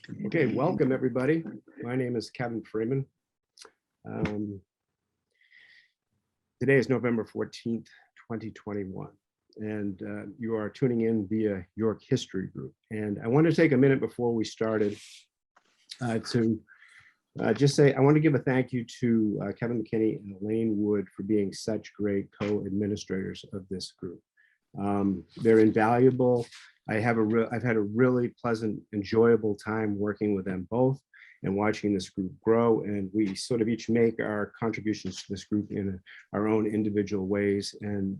Okay, welcome everybody. My name is Kevin Freeman. Today is November 14th, 2021, and you are tuning in via York History Group. And I want to take a minute before we started to just say I want to give a thank you to Kevin McKinney and Elaine Wood for being such great co-administrators of this group. They're invaluable. I've had a really pleasant, enjoyable time working with them both and watching this group grow. And we sort of each make our contributions to this group in our own individual ways. And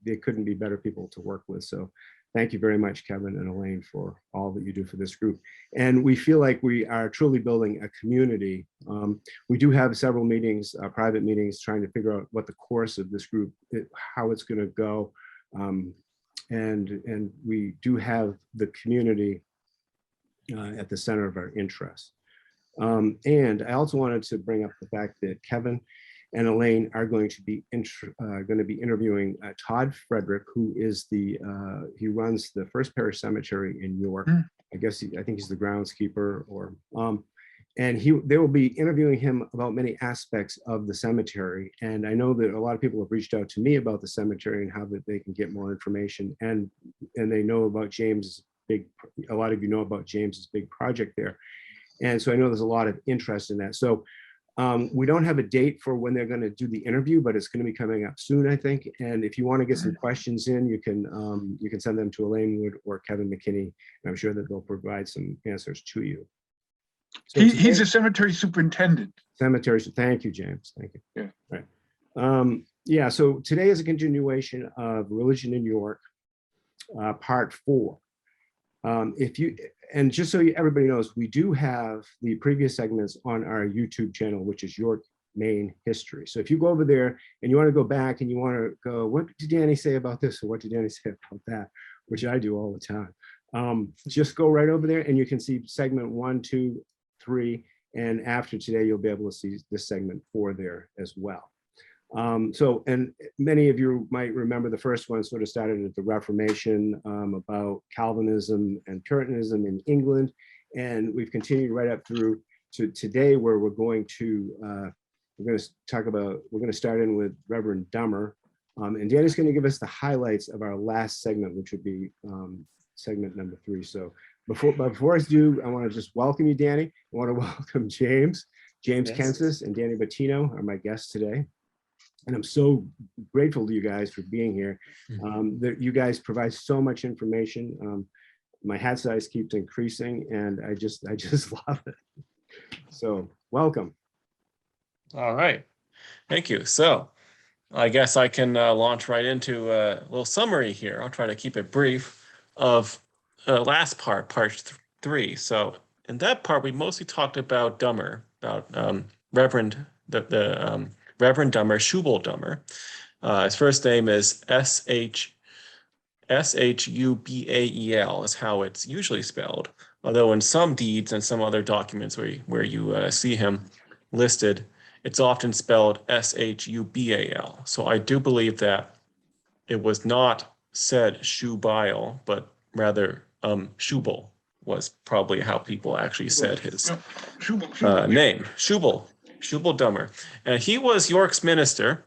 they couldn't be better people to work with. So thank you very much, Kevin and Elaine, for all that you do for this group. And we feel like we are truly building a community. We do have several meetings, private meetings, trying to figure out what the course of this group, how it's going to go. And we do have the community at the center of our interests. And I also wanted to bring up the fact that Kevin and Elaine are going to be interviewing Todd Frederick, who is he runs the First Parish Cemetery in York. I think he's the groundskeeper, and they will be interviewing him about many aspects of the cemetery. And I know that a lot of people have reached out to me about the cemetery and how that they can get more information. And they know about a lot of you know about James's big project there. And so I know there's a lot of interest in that. So we don't have a date for when they're going to do the interview, but it's going to be coming up soon, I think. And if you want to get some questions in, you can send them to Elaine Wood or Kevin McKinney. And I'm sure that they'll provide some answers to you. So he's a cemetery superintendent. Thank you, James. Thank you. Yeah. Right. Yeah. So today is a continuation of Religion in York, part 4. And just so everybody knows, we do have the previous segments on our YouTube channel, which is York Main History. So if you go over there and you want to go back and you want to go, what did Danny say about this, or what did Danny say about that, which I do all the time. Just go right over there and you can see segment 1, 2, 3, and after today you'll be able to see this segment 4 there as well. And many of you might remember the first one sort of started at the Reformation, about Calvinism and Puritanism in England, and we've continued right up through to today, where we're going to start in with Reverend Dummer, and Danny's going to give us the highlights of our last segment, which would be segment number 3. So before I do, I want to just welcome you, Danny. I want to welcome James yes. Kences and Danny Bottino are my guests today. And I'm so grateful to you guys for being here. That you guys provide so much information. My hat size keeps increasing, and I just love it. So welcome. All right, thank you. So I guess I can launch right into a little summary here. I'll try to keep it brief of last part 3. So in that part, we mostly talked about Dummer, about Reverend Reverend Dummer, Schubel Dummer. His first name is Shubael is how it's usually spelled. Although in some deeds and some other documents where you see him listed, it's often spelled Shubal. So I do believe that it was not said Shubael, but rather Schubel was probably how people actually said his name, Schubel Dummer. And he was York's minister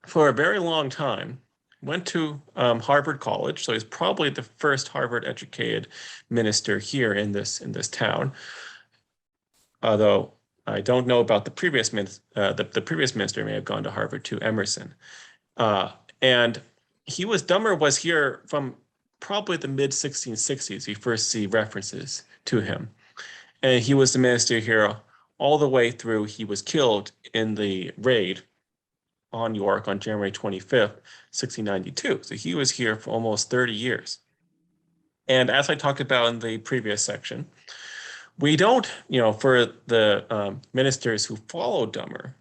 for a very long time, went to Harvard College, so he's probably the first Harvard-educated minister here in this town. Although I don't know about the previous minister. The previous minister may have gone to Harvard too, Emerson. And Dummer was here from probably the mid-1660s. We first see references to him. And he was the minister here all the way through. He was killed in the raid on York on January 25th, 1692. So he was here for almost 30 years. And as I talked about in the previous section, we don't, for the ministers who followed Dummer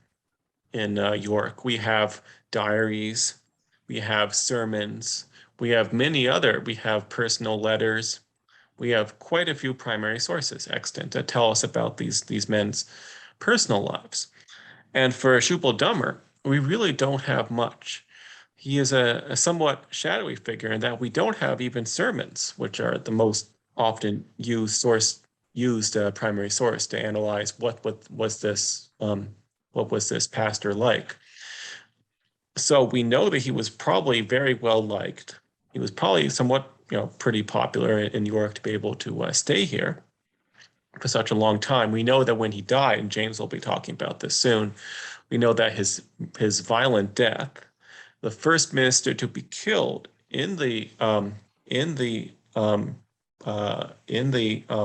in York, we have diaries, we have sermons, we have we have personal letters. We have quite a few primary sources extant that tell us about these men's personal lives. And for Schubel Dummer, we really don't have much. He is a somewhat shadowy figure in that we don't have even sermons, which are the most often used source used a primary source to analyze what was this pastor like. So we know that he was probably very well liked. He was probably somewhat, pretty popular in York to be able to stay here for such a long time. We know that when he died, and James will be talking about this soon, we know that his violent death, the first minister to be killed in the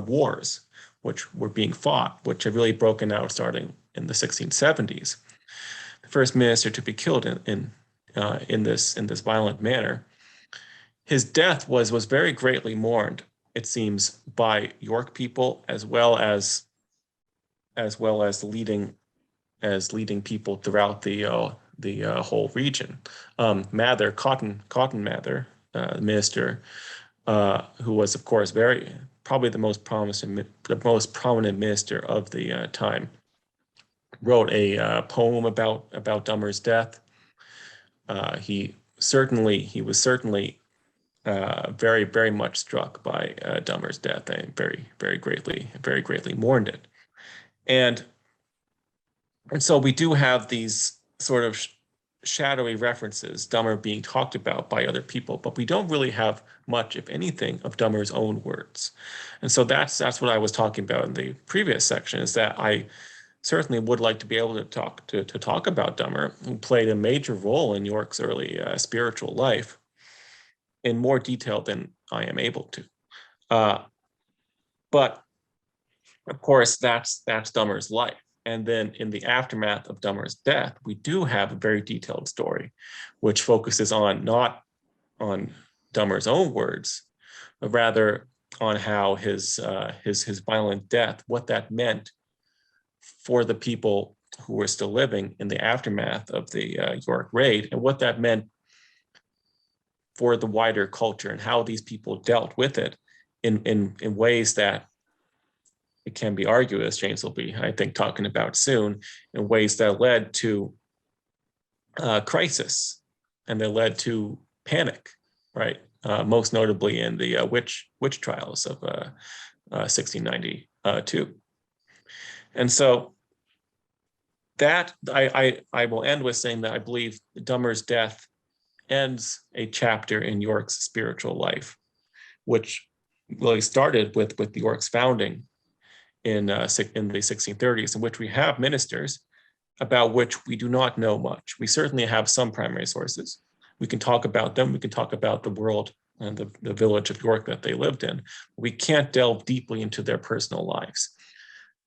wars which were being fought, which had really broken out starting in the 1670s. The first minister to be killed in this violent manner. His death was very greatly mourned, it seems, by York people as well as leading people throughout the whole region. Mather, Cotton Mather, minister, who was of course probably the most prominent minister of the time, wrote a poem about Dummer's death. He was certainly very, very much struck by Dummer's death, and very greatly mourned it. And so we do have these sort of shadowy references, Dummer being talked about by other people, but we don't really have much, if anything, of Dummer's own words. And so that's what I was talking about in the previous section, is that I certainly would like to be able to talk about Dummer, who played a major role in York's early spiritual life, in more detail than I am able to. But of course, that's Dummer's life. And then in the aftermath of Dummer's death, we do have a very detailed story, which focuses not on Dummer's own words, but rather on how his violent death, what that meant for the people who were still living in the aftermath of the York raid, and what that meant for the wider culture, and how these people dealt with it in ways that it can be argued, as James will be, I think, talking about soon, in ways that led to crisis, and that led to panic, right? Most notably in the witch trials of 1692. And so that I will end with saying that I believe Dummer's death ends a chapter in York's spiritual life, which really started with York's founding in the 1630s, in which we have ministers about which we do not know much. We certainly have some primary sources. We can talk about them. We can talk about the world and the village of York that they lived in. We can't delve deeply into their personal lives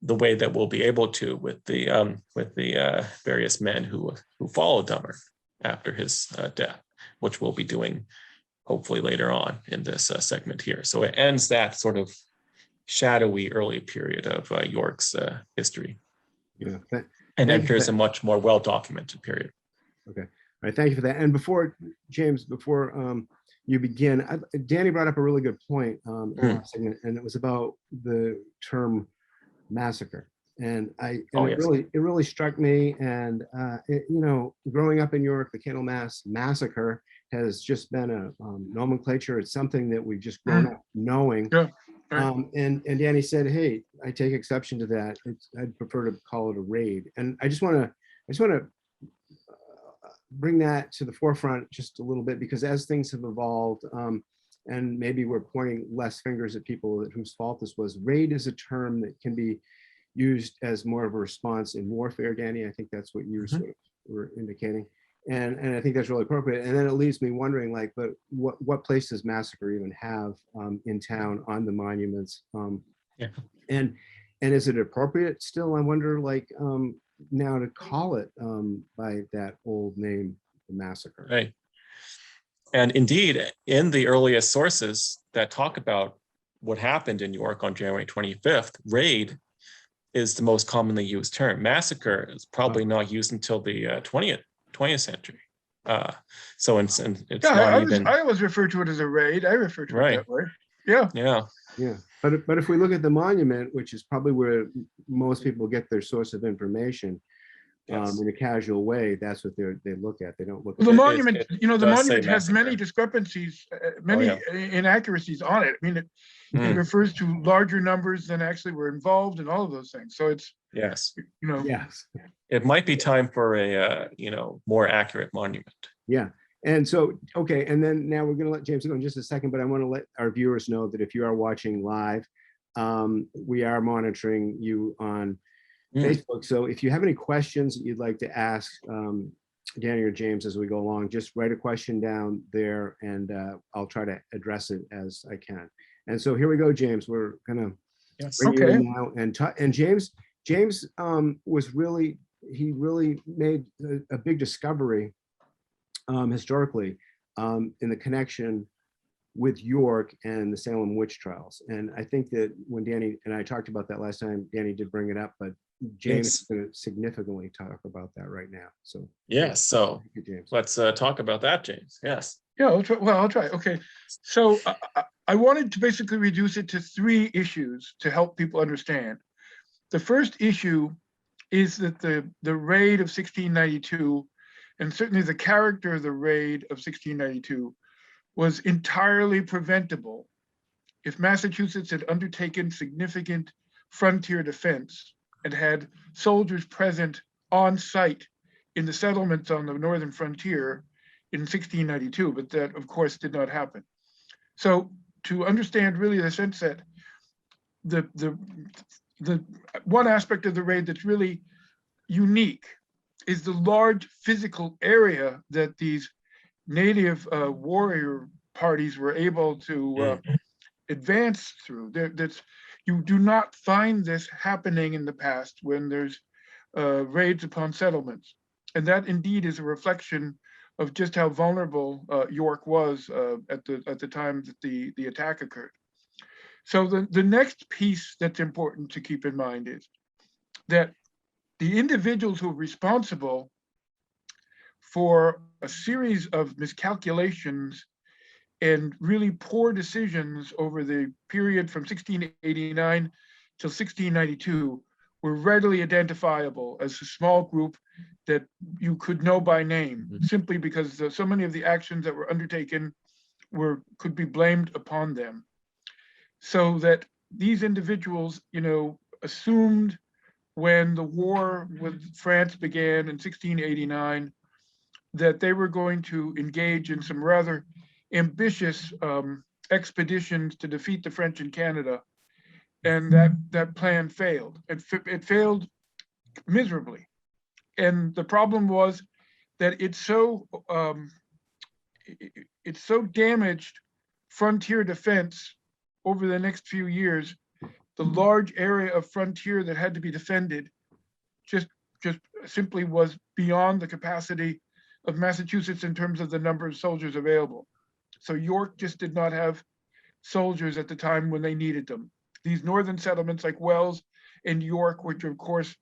the way that we'll be able to with the various men who followed Dummer after his death, which we'll be doing hopefully later on in this segment here. So it ends that sort of shadowy early period of York's history, and enters a much more well-documented period. Okay, all right, thank you for that. And before you begin, Danny brought up a really good point in the last segment, and it was about the term massacre. And it really struck me. And growing up in York, the Candlemas massacre has just been a nomenclature. It's something that we've just grown up knowing. Yeah. Right. And Danny said, "Hey, I take exception to that. I'd prefer to call it a raid." And I just want to bring that to the forefront just a little bit, because as things have evolved, and maybe we're pointing less fingers at people whose fault this was, raid is a term that can be used as more of a response in warfare, Danny. I think that's what you sort of were indicating. And I think that's really appropriate. And then it leaves me wondering, like, but what place does massacre even have in town on the monuments? And is it appropriate still, I wonder, like, now to call it by that old name, the massacre? Right. And indeed, in the earliest sources that talk about what happened in York on January 25th, raid is the most commonly used term. Massacre is probably not used until the 20th century. So it's not even. I always refer to it as a raid. I refer to it that way. Yeah. But if we look at the monument, which is probably where most people get their source of information, Yes. in a casual way, that's what they look at. They don't look at The It- monument, it the does say monument has many massacre. discrepancies, many yeah. inaccuracies on it. I mean, it Mm, refers to larger numbers than actually were involved and all of those things. So it's, yes. yes. It might be time for a more accurate monument. Yeah. And so, okay. And then now we're going to let James go in just a second, but I want to let our viewers know that if you are watching live, we are monitoring you on Facebook. So if you have any questions that you'd like to ask Danny or James as we go along, just write a question down there and I'll try to address it as I can. And so here we go, James. We're going to bring you in now. And James was really, he really made a big discovery historically in the connection with York and the Salem witch trials. And I think that when Danny and I talked about that last time, Danny did bring it up, but James is going to significantly talk about that right now. So yes, so thank you, James. Let's talk about that, James. Yes. Yeah, I'll try. Okay, so I wanted to basically reduce it to 3 issues to help people understand. The first issue is that the raid of 1692, and certainly the character of the raid of 1692, was entirely preventable if Massachusetts had undertaken significant frontier defense and had soldiers present on site in the settlements on the northern frontier in 1692, but that of course did not happen. So to understand really the sense that the one aspect of the raid that's really unique is the large physical area that these native warrior parties were able to advance through. You do not find this happening in the past when there's raids upon settlements. And that indeed is a reflection of just how vulnerable York was at the time that the attack occurred. So the next piece that's important to keep in mind is that the individuals who are responsible for a series of miscalculations and really poor decisions over the period from 1689 till 1692 were readily identifiable as a small group that you could know by name, simply because so many of the actions that were undertaken could be blamed upon them. So that these individuals, assumed when the war with France began in 1689, that they were going to engage in some rather ambitious expeditions to defeat the French in Canada. And that plan failed. It failed miserably. And the problem was that it so damaged frontier defense over the next few years. The large area of frontier that had to be defended just simply was beyond the capacity of Massachusetts in terms of the number of soldiers available. So York just did not have soldiers at the time when they needed them. These northern settlements like Wells and York, which of course,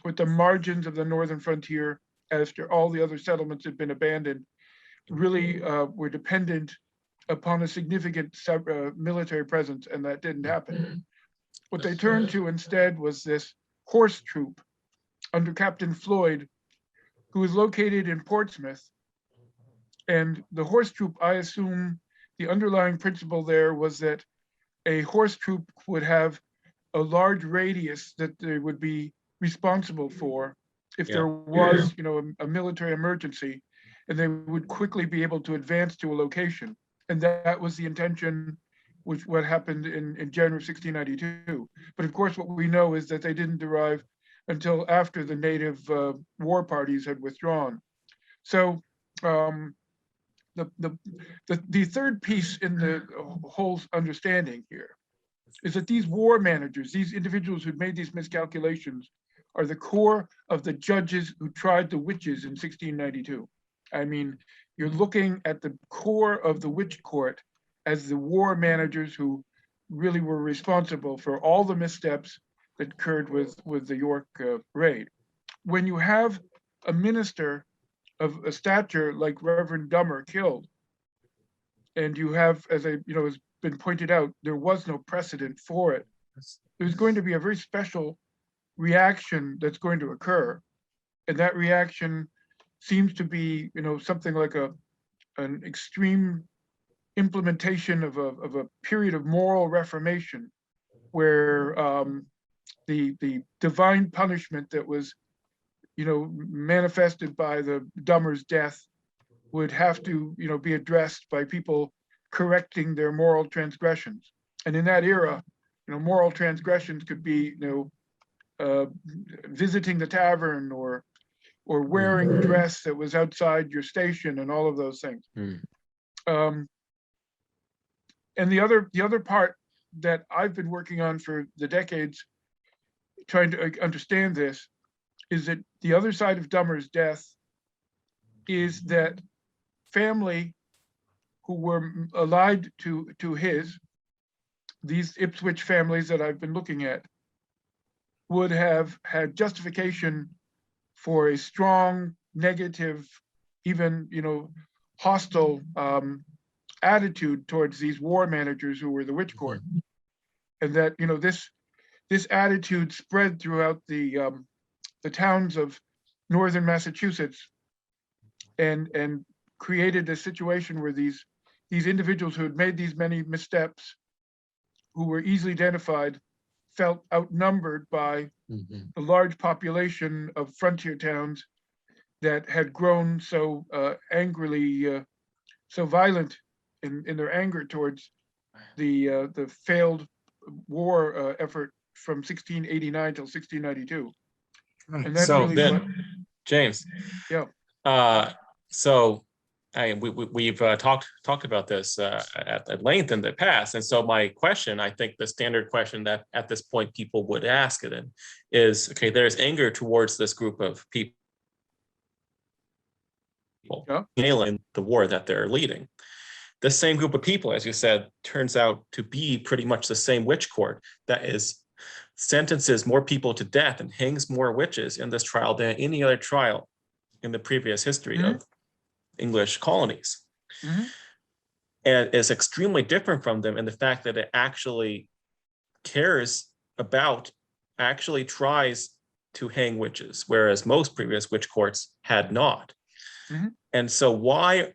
with the margins of the northern frontier, after all the other settlements had been abandoned, really were dependent upon a significant military presence, and that didn't happen. What they turned to instead was this horse troop under Captain Floyd, who was located in Portsmouth. And the horse troop, I assume the underlying principle there was that a horse troop would have a large radius that they would be responsible for if there was, a military emergency, and they would quickly be able to advance to a location. And that was the intention, which what happened in January of 1692. But of course, what we know is that they didn't arrive until after the native war parties had withdrawn. So the third piece in the whole understanding here is that these war managers, these individuals who'd made these miscalculations, are the core of the judges who tried the witches in 1692. I mean, you're looking at the core of the witch court as the war managers who really were responsible for all the missteps that occurred with the York raid. When you have a minister of a stature like Reverend Dummer killed, and you have, as has been pointed out, there was no precedent for it. There's going to be a very special reaction that's going to occur. And that reaction seems to be, something like an extreme implementation of a period of moral reformation, where the divine punishment that was, manifested by the Dummer's death would have to, be addressed by people correcting their moral transgressions. And in that era, moral transgressions could be, visiting the tavern or wearing dress that was outside your station and all of those things. And the other part that I've been working on for the decades, trying to understand this, is that the other side of Dummer's death is that family who were allied to these Ipswich families that I've been looking at, would have had justification for a strong, negative, even, hostile attitude towards these war managers who were the witch court. And that, this attitude spread throughout the towns of northern Massachusetts, and created a situation where these individuals who had made these many missteps, who were easily identified, felt outnumbered by a large population of frontier towns that had grown so angrily, so violent in their anger towards the failed war effort from 1689 till 1692. And that's So really then, James. Yeah. So we've talked about this at length in the past, and so my question, I think the standard question that at this point people would ask it in is, okay, there's anger towards this group of people in the war that they're leading. The same group of people, as you said, turns out to be pretty much the same witch court that sentences more people to death and hangs more witches in this trial than any other trial in the previous history of English colonies. And is extremely different from them in the fact that it actually cares about, actually tries to hang witches, whereas most previous witch courts had not. And so why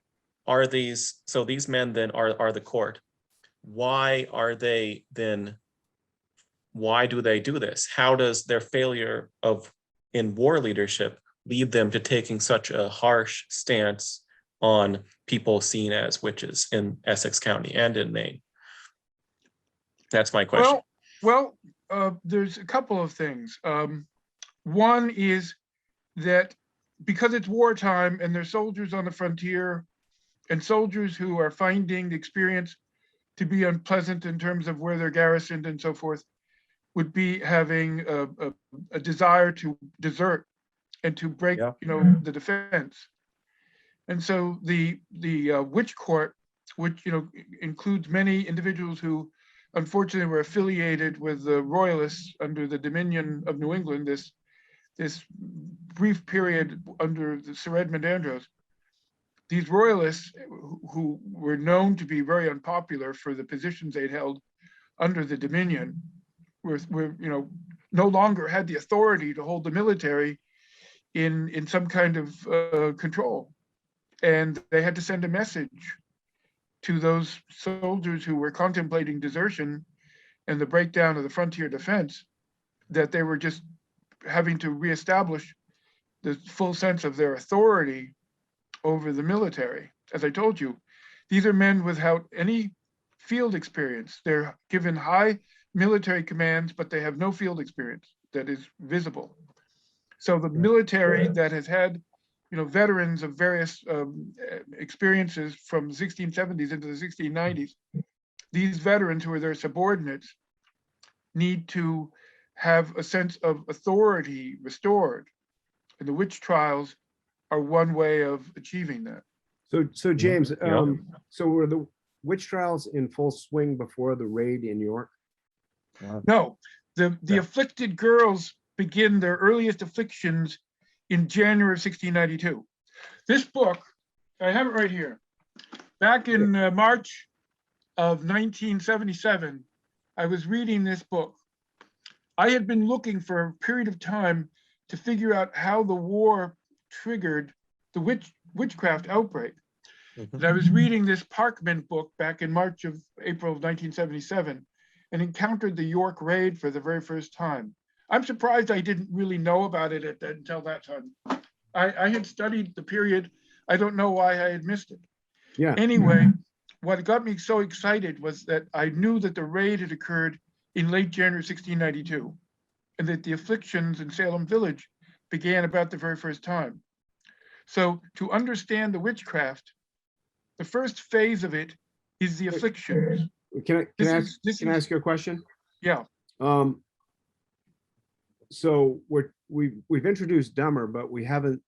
are these men then are the court? Why do they do this? How does their failure in war leadership lead them to taking such a harsh stance on people seen as witches in Essex County and in Maine? That's my question. Well, there's a couple of things. One is that because it's wartime and there's soldiers on the frontier and soldiers who are finding the experience to be unpleasant in terms of where they're garrisoned and so forth, would be having a desire to desert and to break, the defense. And so the witch court, which includes many individuals who unfortunately were affiliated with the royalists under the Dominion of New England, this brief period under Sir Edmund Andros, these royalists who were known to be very unpopular for the positions they'd held under the Dominion, were no longer had the authority to hold the military in some kind of control. And they had to send a message to those soldiers who were contemplating desertion and the breakdown of the frontier defense, that they were just having to reestablish the full sense of their authority over the military. As I told you, these are men without any field experience. They're given high military commands, but they have no field experience that is visible. So the military that has had, veterans of various experiences from the 1670s into the 1690s, these veterans who are their subordinates need to have a sense of authority restored. And the witch trials are one way of achieving that. So James, so were the witch trials in full swing before the raid in York? No, the afflicted girls begin their earliest afflictions in January of 1692. This book, I have it right here. Back in March of 1977, I was reading this book. I had been looking for a period of time to figure out how the war triggered the witchcraft outbreak. And I was reading this Parkman book back in April of 1977, and encountered the York raid for the very first time. I'm surprised I didn't really know about it until that time. I had studied the period. I don't know why I had missed it. Yeah. Anyway, what got me so excited was that I knew that the raid had occurred in late January 1692, and that the afflictions in Salem village began about the very first time. So to understand the witchcraft, the first phase of it is the afflictions. Can I ask you a question? Yeah. So we've introduced Dummer, but we haven't.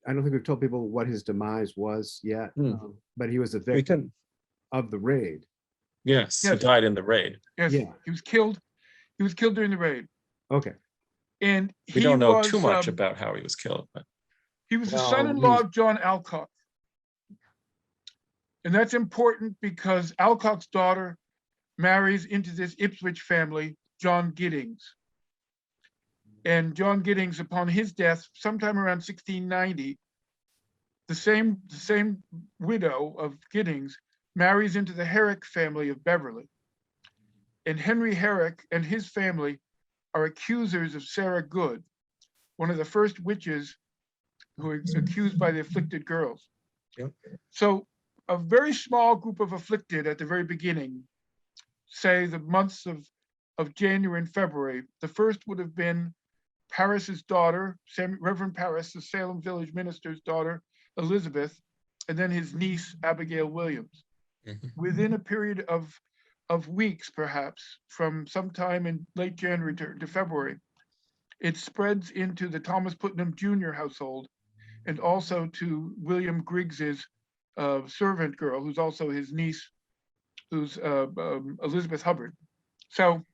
I don't think we've told people what his demise was yet. But he was a victim of the raid. Yes, he died in the raid. Yes, Yeah. He was killed. He was killed during the raid. Okay. And We don't know too much about how he was killed, but he was the son-in-law of John Alcock. And that's important because Alcock's daughter marries into this Ipswich family, John Giddings. And John Giddings, upon his death, sometime around 1690, the same widow of Giddings marries into the Herrick family of Beverly. And Henry Herrick and his family are accusers of Sarah Good, one of the first witches who are accused by the afflicted girls. Yep. So a very small group of afflicted at the very beginning, say the months of January and February, the first would have been Parris's daughter, Reverend Parris, the Salem village minister's daughter, Elizabeth, and then his niece, Abigail Williams. Within a period of weeks, perhaps, from sometime in late January to February, it spreads into the Thomas Putnam Jr. household, and also to William Griggs's servant girl, who's also his niece, who's Elizabeth Hubbard. So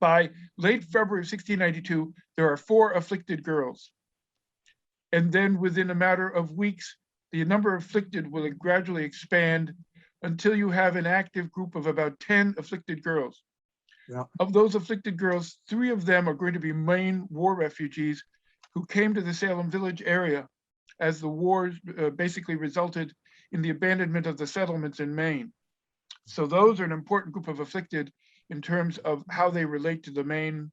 by late February of 1692, there are 4 afflicted girls. And then within a matter of weeks, the number of afflicted will gradually expand until you have an active group of about 10 afflicted girls. Yeah. Of those afflicted girls, 3 of them are going to be Maine war refugees who came to the Salem village area as the war basically resulted in the abandonment of the settlements in Maine. So those are an important group of afflicted in terms of how they relate to the Maine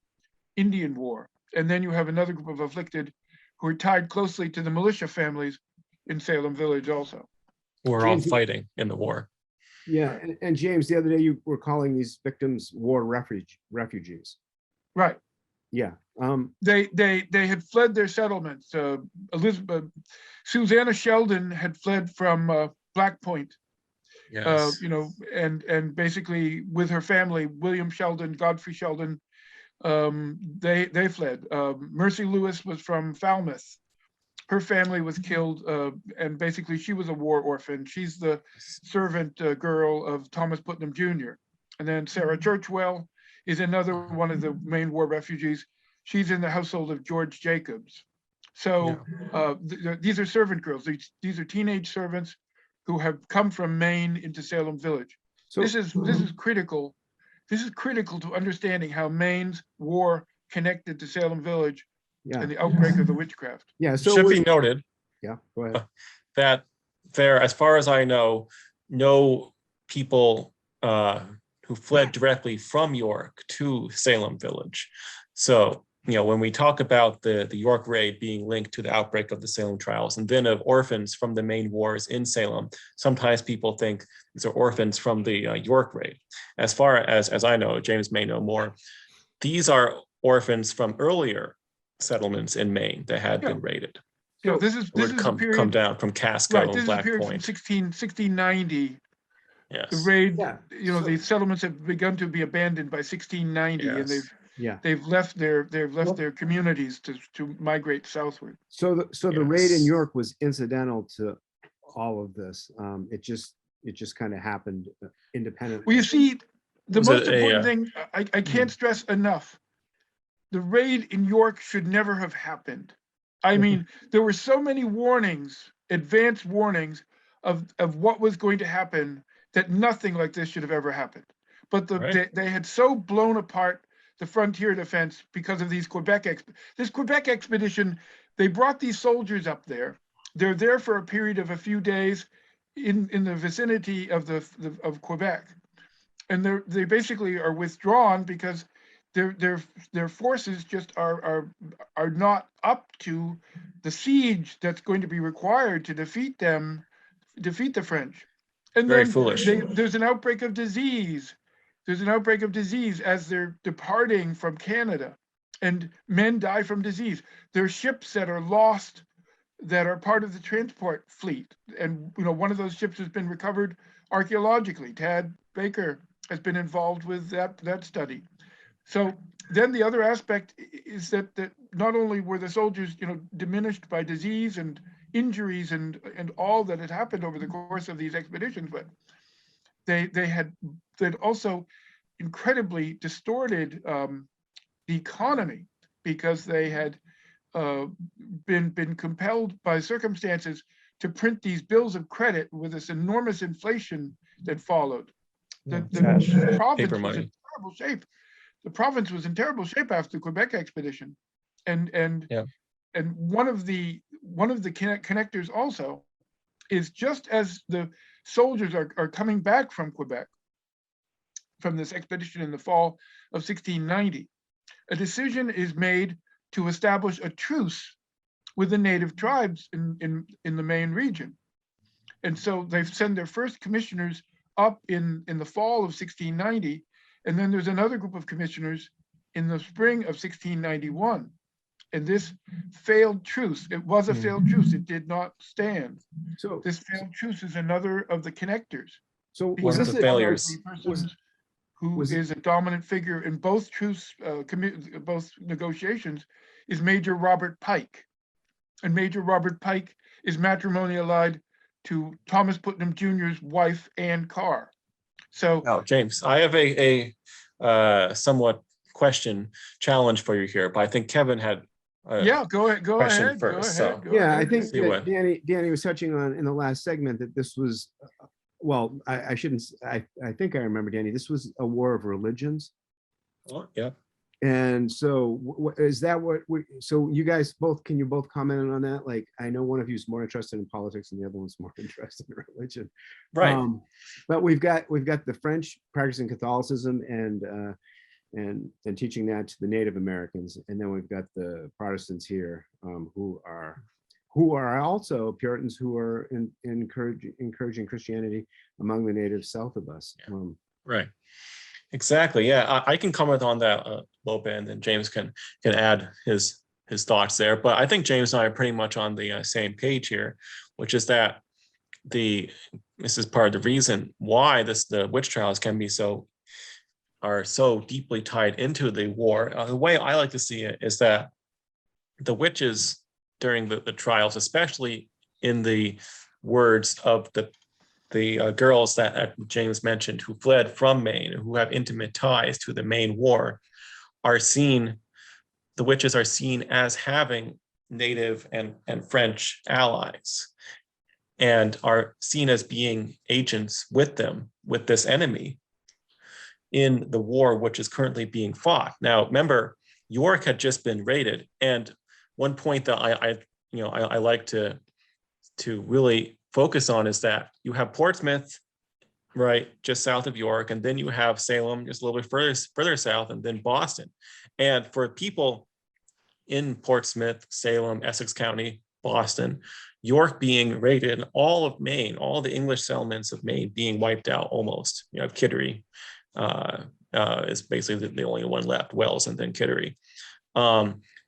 Indian War. And then you have another group of afflicted who are tied closely to the militia families in Salem village also. who are all fighting in the war. Yeah, and James, the other day you were calling these victims war refugees. Right. Yeah. They had fled their settlements. Susanna Sheldon had fled from Black Point. Yes. And basically with her family, William Sheldon, Godfrey Sheldon, they fled. Mercy Lewis was from Falmouth. Her family was killed, and basically she was a war orphan. She's the servant girl of Thomas Putnam Jr. And then Sarah Churchwell is another one of the main war refugees. She's in the household of George Jacobs. So these are servant girls. These are teenage servants who have come from Maine into Salem village. So this is critical. This is critical to understanding how Maine's war connected to Salem village and the outbreak of the witchcraft. Yeah, so should be noted. Yeah, go ahead. That there, as far as I know, no people who fled directly from York to Salem village. So, when we talk about the York raid being linked to the outbreak of the Salem trials, and then of orphans from the main wars in Salem, sometimes people think these are orphans from the York raid. As far as I know, James may know more, these are orphans from earlier settlements in Maine that had been raided. So this is come down from Casco and Black Point. Point. From 1690. Yes. The raid, the settlements have begun to be abandoned by 1690, and they've left their communities to migrate southward. So the raid in York was incidental to all of this. It just kind of happened independently. Well, you see, the most important thing I can't stress enough: the raid in York should never have happened. I mean, there were so many warnings, advanced warnings of what was going to happen, that nothing like this should have ever happened. But they had so blown apart the frontier defense because of these this Quebec expedition. They brought these soldiers up there. They're there for a period of a few days in the vicinity of of Quebec, and they basically are withdrawn because their forces just are not up to the siege that's going to be required to defeat the French. And Very then foolish. there's an outbreak of disease. There's an outbreak of disease as they're departing from Canada, and men die from disease. There's ships that are lost that are part of the transport fleet. And one of those ships has been recovered archaeologically. Tad Baker has been involved with that study. So then the other aspect is that not only were the soldiers, diminished by disease and injuries and all that had happened over the course of these expeditions, but they'd also incredibly distorted the economy, because they had been compelled by circumstances to print these bills of credit with this enormous inflation that followed. The province Paper was money. in terrible shape. The province was in terrible shape after the Quebec expedition, and one of the connectors also is, just as the soldiers are coming back from Quebec from this expedition in the fall of 1690, a decision is made to establish a truce with the native tribes in the main region. And so they send their first commissioners up in the fall of 1690, and then there's another group of commissioners in the spring of 1691. And this failed truce, it was a failed truce, it did not stand. So this failed truce is another of the connectors. So was this the failures? Who is a dominant figure in both both negotiations is Major Robert Pike. And Major Robert Pike is matrimonially allied to Thomas Putnam Jr.'s wife, Anne Carr. So now, James, I have a somewhat challenge for you here, but I think Kevin had go ahead first. I think that Danny was touching on in the last segment that this was, well, I shouldn't, I think I remember, Danny, this was a war of religions. Oh, yeah. And so is that what so you guys can you both comment on that? Like, I know one of you is more interested in politics and the other one's more interested in religion. Right. But we've got the French practicing Catholicism and teaching that to the Native Americans. And then we've got the Protestants here, who are also Puritans, who are encouraging Christianity among the natives south of us. Right. Exactly. Yeah, I can comment on that a little bit, and then James can add his thoughts there. But I think James and I are pretty much on the same page here, which is that this is part of the reason why the witch trials are so deeply tied into the war. The way I like to see it is that the witches during the trials, especially in the words of the girls that James mentioned, who fled from Maine, who have intimate ties to the Maine war, the witches are seen as having Native and French allies, and are seen as being agents with them, with this enemy, in the war which is currently being fought. Now, remember, York had just been raided, and one point that I like to really focus on is that you have Portsmouth, right, just south of York, and then you have Salem just a little bit further south, and then Boston. And for people in Portsmouth, Salem, Essex County, Boston, York being raided, all of Maine, all the English settlements of Maine being wiped out almost. You have Kittery is basically the only one left, Wells, and then Kittery.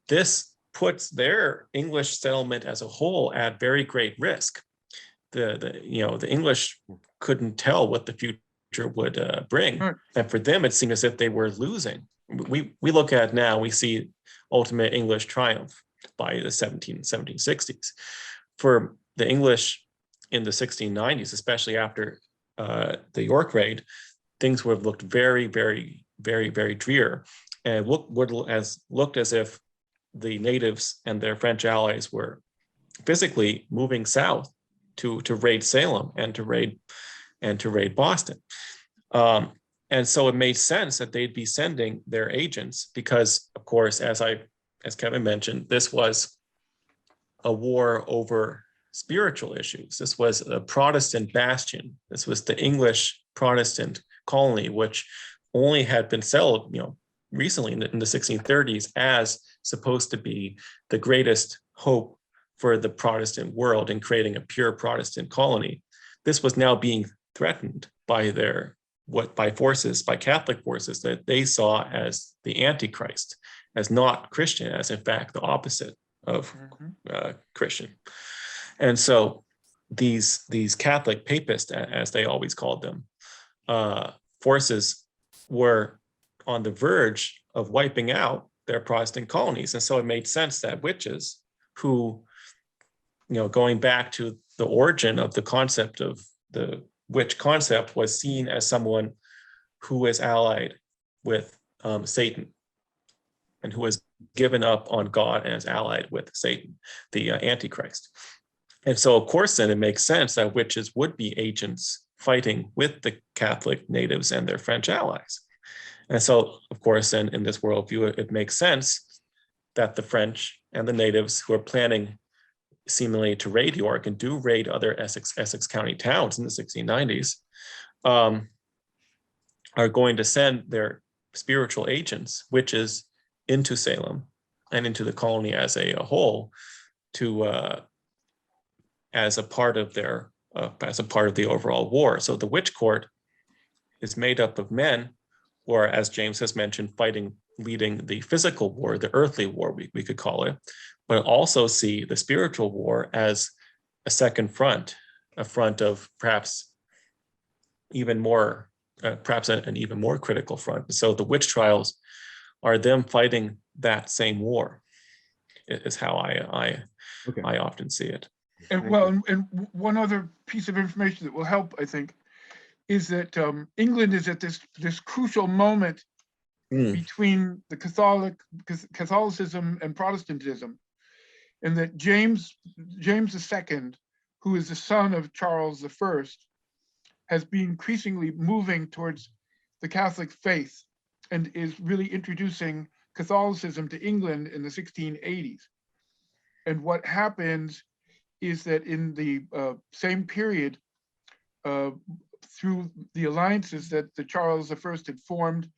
This puts their English settlement as a whole at very great risk. The English couldn't tell what the future would bring, and for them it seemed as if they were losing. We look at it now, we see ultimate English triumph by the 1760s. For the English in the 1690s, especially after the York raid, things would have looked very, very, very, very drear, and looked as if the natives and their French allies were physically moving south to raid Salem and to raid Boston. And so it made sense that they'd be sending their agents because, of course, as Kevin mentioned, this was a war over spiritual issues. This was a Protestant bastion. This was the English Protestant colony, which only had been settled, recently in the 1630s as supposed to be the greatest hope for the Protestant world in creating a pure Protestant colony. This was now being threatened by by Catholic forces that they saw as the Antichrist, as not Christian, as in fact the opposite of Christian. And so these Catholic papists, as they always called them, forces were on the verge of wiping out their Protestant colonies. And so it made sense that witches who, going back to the origin of the concept of the witch concept, was seen as someone who is allied with Satan and who has given up on God and is allied with Satan, the Antichrist. And so, of course, then it makes sense that witches would be agents fighting with the Catholic natives and their French allies. And so, of course, then in this worldview, it makes sense that the French and the natives who are planning seemingly to raid York and do raid other Essex County towns in the 1690s are going to send their spiritual agents, witches, into Salem and into the colony as a whole to as a part of the overall war. So the witch court is made up of men who are, as James has mentioned, leading the physical war, the earthly war, we could call it, but also see the spiritual war as a second front, a front of perhaps even more, perhaps an even more critical front. So the witch trials are them fighting that same war, is how I often see it. And and one other piece of information that will help, I think, is that England is at this crucial moment between the Catholicism and Protestantism, and that James II, who is the son of Charles I, has been increasingly moving towards the Catholic faith and is really introducing Catholicism to England in the 1680s. And what happens is that in the same period, through the alliances that the Charles I had formed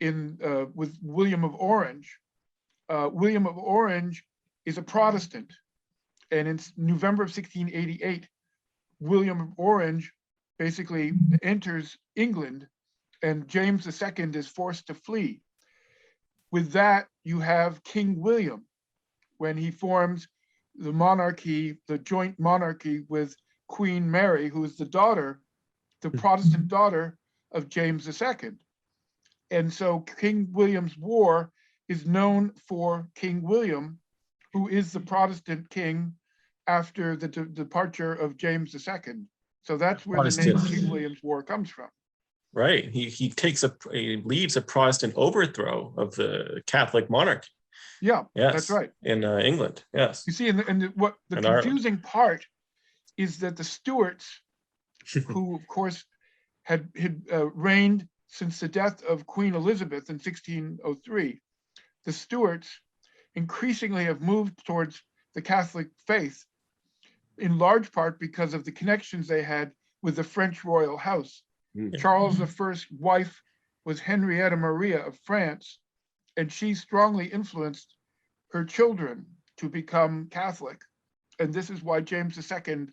with William of Orange, William of Orange is a Protestant. And in November of 1688, William of Orange basically enters England, and James II is forced to flee. With that, you have King William, when he forms the monarchy, the joint monarchy with Queen Mary, who is the Protestant daughter of James II. And so King William's War is known for King William, who is the Protestant king after the departure of James II. So that's where the name King William's War comes from. Right. He leads a Protestant overthrow of the Catholic monarchy. Yeah, yes, that's right. In England, yes. You see, what the confusing part is that the Stuarts, who of course had reigned since the death of Queen Elizabeth in 1603, the Stuarts increasingly have moved towards the Catholic faith, in large part because of the connections they had with the French royal house. Charles I's wife was Henrietta Maria of France, and she strongly influenced her children to become Catholic. And this is why James II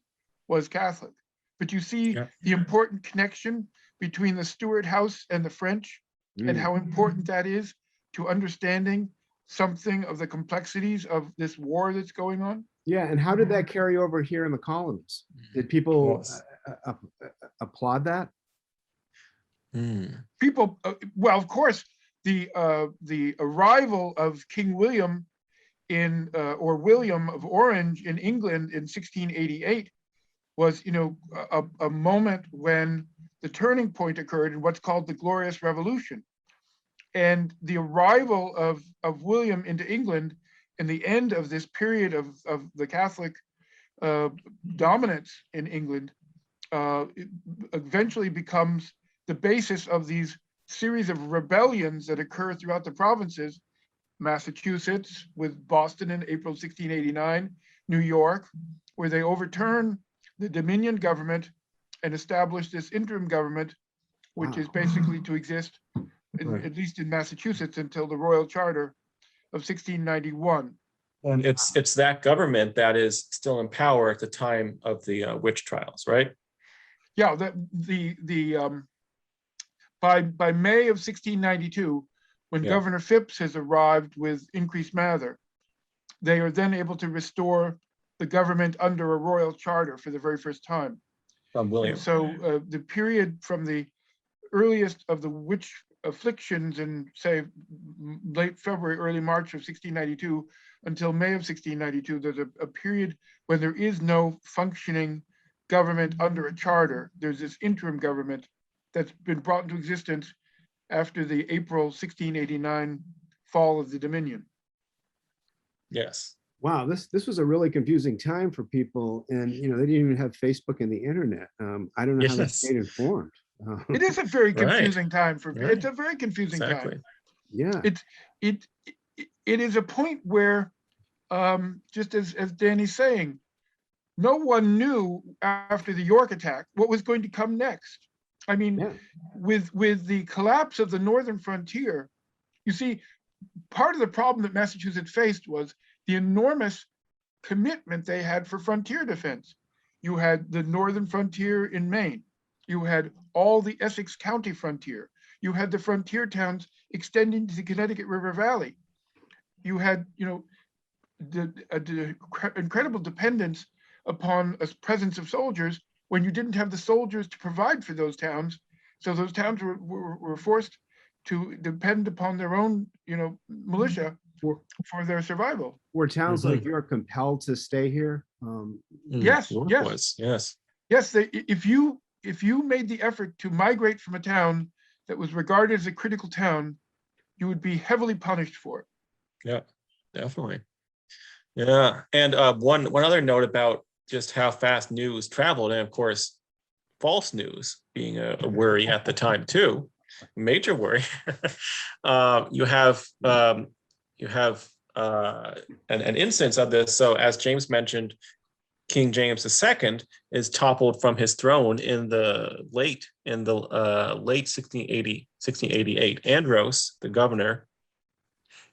was Catholic. But you see the important connection between the Stuart house and the French, and how important that is to understanding something of the complexities of this war that's going on. Yeah, and how did that carry over here in the colonies? Did people applaud that? People, well, of course, the arrival of King William or William of Orange in England in 1688 was, a moment when the turning point occurred in what's called the Glorious Revolution. And the arrival of William into England and the end of this period of the Catholic dominance in England eventually becomes the basis of these series of rebellions that occur throughout the provinces, Massachusetts with Boston in April 1689, New York, where they overturn the Dominion government and establish this interim government, which is basically to exist, at least in Massachusetts, until the Royal Charter of 1691. And it's that government that is still in power at the time of the witch trials, right? Yeah, by May of 1692, when Governor Phipps has arrived with increased Mather, they are then able to restore the government under a royal charter for the very first time. From William. And so the period from the earliest of the witch afflictions in, say, late February, early March of 1692 until May of 1692, there's a period when there is no functioning government under a charter. There's this interim government that's been brought into existence after the April 1689 fall of the Dominion. Yes. Wow, this was a really confusing time for people, and they didn't even have Facebook and the internet. I don't know how they stayed informed. It is a very confusing time for Right. It's a very confusing time. Yeah. It is a point where, just as Danny's saying, no one knew after the York attack what was going to come next. I mean, with the collapse of the northern frontier, you see, part of the problem that Massachusetts faced was the enormous commitment they had for frontier defense. You had the northern frontier in Maine. You had all the Essex County frontier. You had the frontier towns extending to the Connecticut River Valley. You had, the incredible dependence upon a presence of soldiers when you didn't have the soldiers to provide for those towns. So those towns were forced to depend upon their own, militia for their survival. Were towns like York compelled to stay here? Yes. Yes, if you made the effort to migrate from a town that was regarded as a critical town, you would be heavily punished for it. Yeah, definitely. Yeah, and one other note about just how fast news traveled, and of course, false news being a worry at the time too, major worry. You have an instance of this. So as James mentioned, King James II is toppled from his throne in the late 1688. Andros, the governor,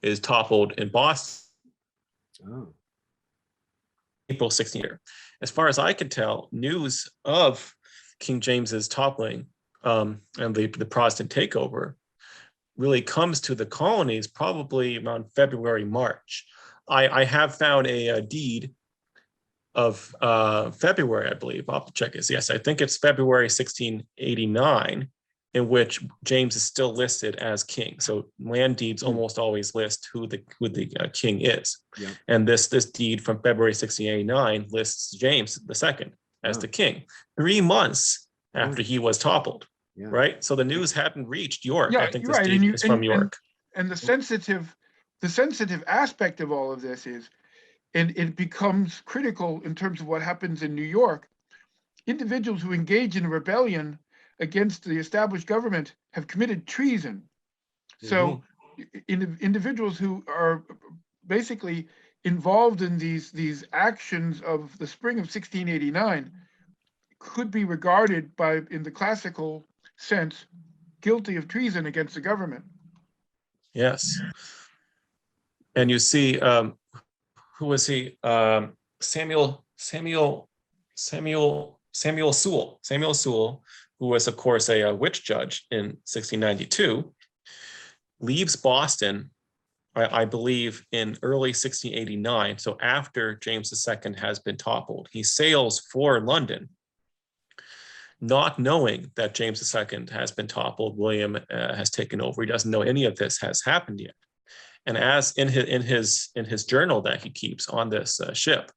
is toppled in Boston. Oh. April 16th. As far as I could tell, news of King James's toppling and the Protestant takeover really comes to the colonies probably around February, March. I have found a deed of February, I believe. I'll have to check this. Yes, I think it's February 1689, in which James is still listed as king. So land deeds almost always list who the king is. Yeah. And this deed from February 1689 lists James II as the king 3 months after he was toppled. Yeah. Right. So the news hadn't reached York. Yeah, I think you're this right. deed is from York. And the sensitive aspect of all of this is, and it becomes critical in terms of what happens in New York, individuals who engage in a rebellion against the established government have committed treason. So individuals who are basically involved in these actions of the spring of 1689 could be regarded in the classical sense, guilty of treason against the government. Yes. And you see, who was he? Samuel Sewall, who was, of course, a witch judge in 1692, leaves Boston, I believe, in early 1689. So after James II has been toppled, he sails for London, not knowing that James II has been toppled. William has taken over. He doesn't know any of this has happened yet. And as in his journal that he keeps on this ship,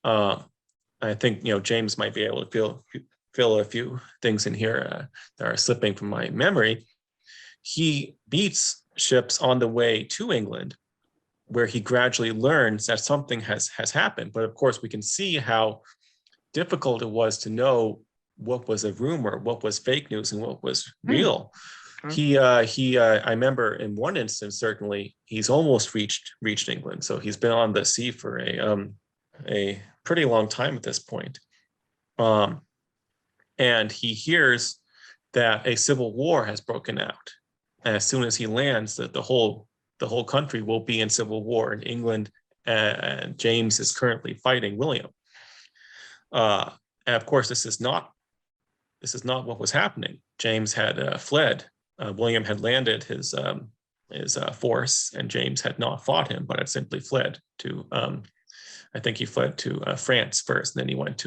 I think James might be able to fill a few things in here that are slipping from my memory. He meets ships on the way to England, where he gradually learns that something has happened. But of course, we can see how difficult it was to know what was a rumor, what was fake news, and what was real. I remember in one instance, certainly, he's almost reached England. So he's been on the sea for a pretty long time at this point. And he hears that a civil war has broken out. And as soon as he lands, that the whole country will be in civil war in England, and James is currently fighting William. And of course, this is not what was happening. James had fled. William had landed his force, and James had not fought him, but had simply fled to. I think he fled to France first, and then he went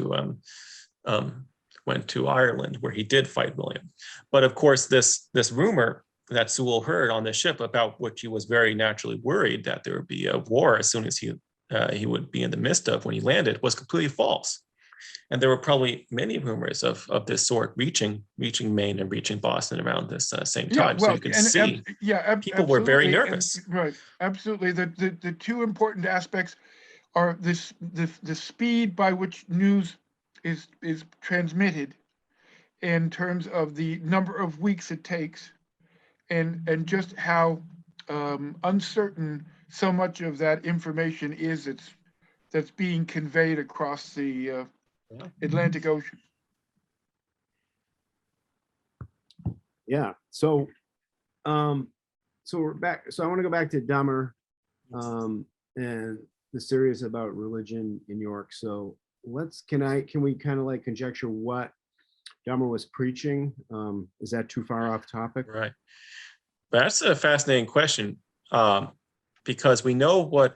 to Ireland, where he did fight William. But of course, this rumor that Sewell heard on the ship, about which he was very naturally worried that there would be a war as soon as he would be in the midst of when he landed, was completely false. And there were probably many rumors of this sort reaching Maine and reaching Boston around this same time. So you can see people were very nervous. Right, absolutely. The two important aspects are the speed by which news is transmitted, in terms of the number of weeks it takes, and just how uncertain so much of that information is that's being conveyed across the Atlantic Ocean. Yeah. So we're back. So I want to go back to Dummer, and the series about religion in York. So can we kind of like conjecture what Dummer was preaching? Is that too far off topic? Right. That's a fascinating question, because we know what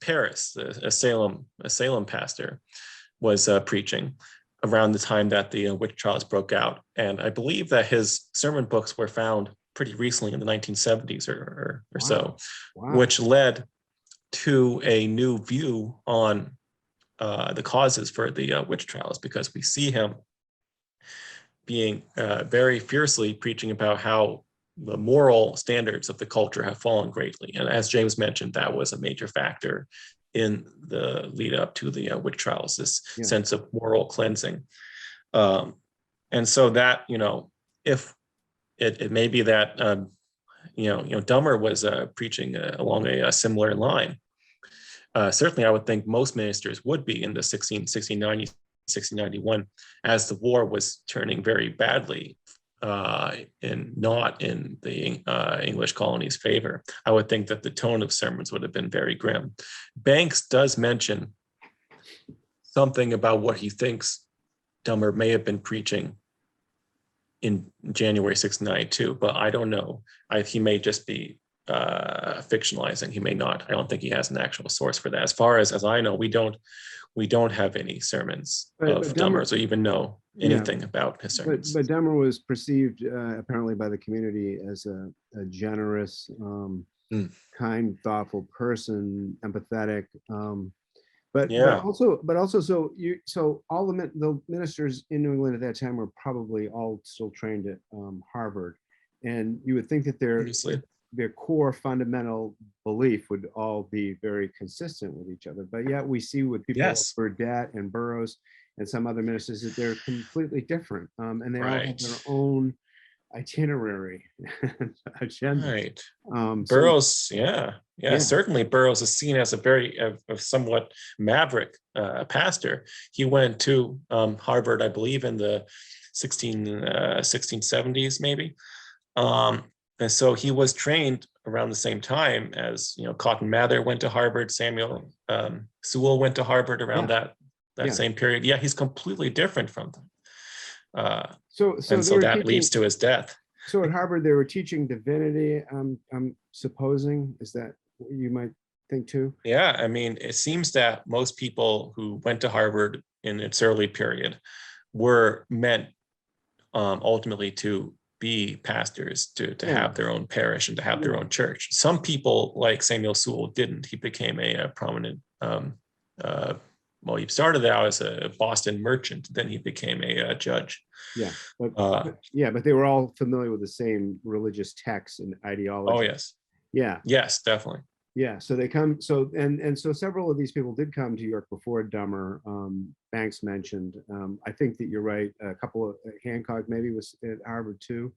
Paris, a Salem pastor, was preaching around the time that the witch trials broke out. And I believe that his sermon books were found pretty recently in the 1970s or so, which led to a new view on the causes for the witch trials, because we see him being very fiercely preaching about how the moral standards of the culture have fallen greatly. And as James mentioned, that was a major factor in the lead up to the witch trials, this sense of moral cleansing. And so that, if it may be that, Dummer was preaching along a similar line. Certainly, I would think most ministers would be in the 1690, 1691, as the war was turning very badly, not in the English colonies' favor. I would think that the tone of sermons would have been very grim. Banks does mention something about what he thinks Dummer may have been preaching in January 1692, but I don't know. He may just be fictionalizing. He may not. I don't think he has an actual source for that. As far as I know, we don't have any sermons of Dummer's, or even know anything about his sermons. But Dummer was perceived apparently by the community as a generous, kind, thoughtful person, empathetic. But also, so all the ministers in New England at that time were probably all still trained at Harvard, and you would think that their core fundamental belief would all be very consistent with each other. But yet we see with people like Burdett and Burroughs and some other ministers that they're completely different, and they all have their own itinerary agenda. Right. Burroughs, certainly Burroughs is seen as a somewhat maverick pastor. He went to Harvard, I believe, in the 1670s, maybe. And so he was trained around the same time as, Cotton Mather went to Harvard, Samuel Sewell went to Harvard around that same period. Yeah, he's completely different from them. So that leads to his death. So at Harvard, they were teaching divinity, I'm supposing. Is that what you might think too? Yeah, I mean, it seems that most people who went to Harvard in its early period were meant ultimately to be pastors, to have their own parish and to have their own church. Some people, like Samuel Sewell, didn't. He became a prominent, he started out as a Boston merchant, then he became a judge. But they were all familiar with the same religious texts and ideology. Oh, yes. Yeah. Yes, definitely. Yeah, so they come, so several of these people did come to York before Dummer. Banks mentioned. I think that you're right. A couple of Hancock maybe was at Harvard too.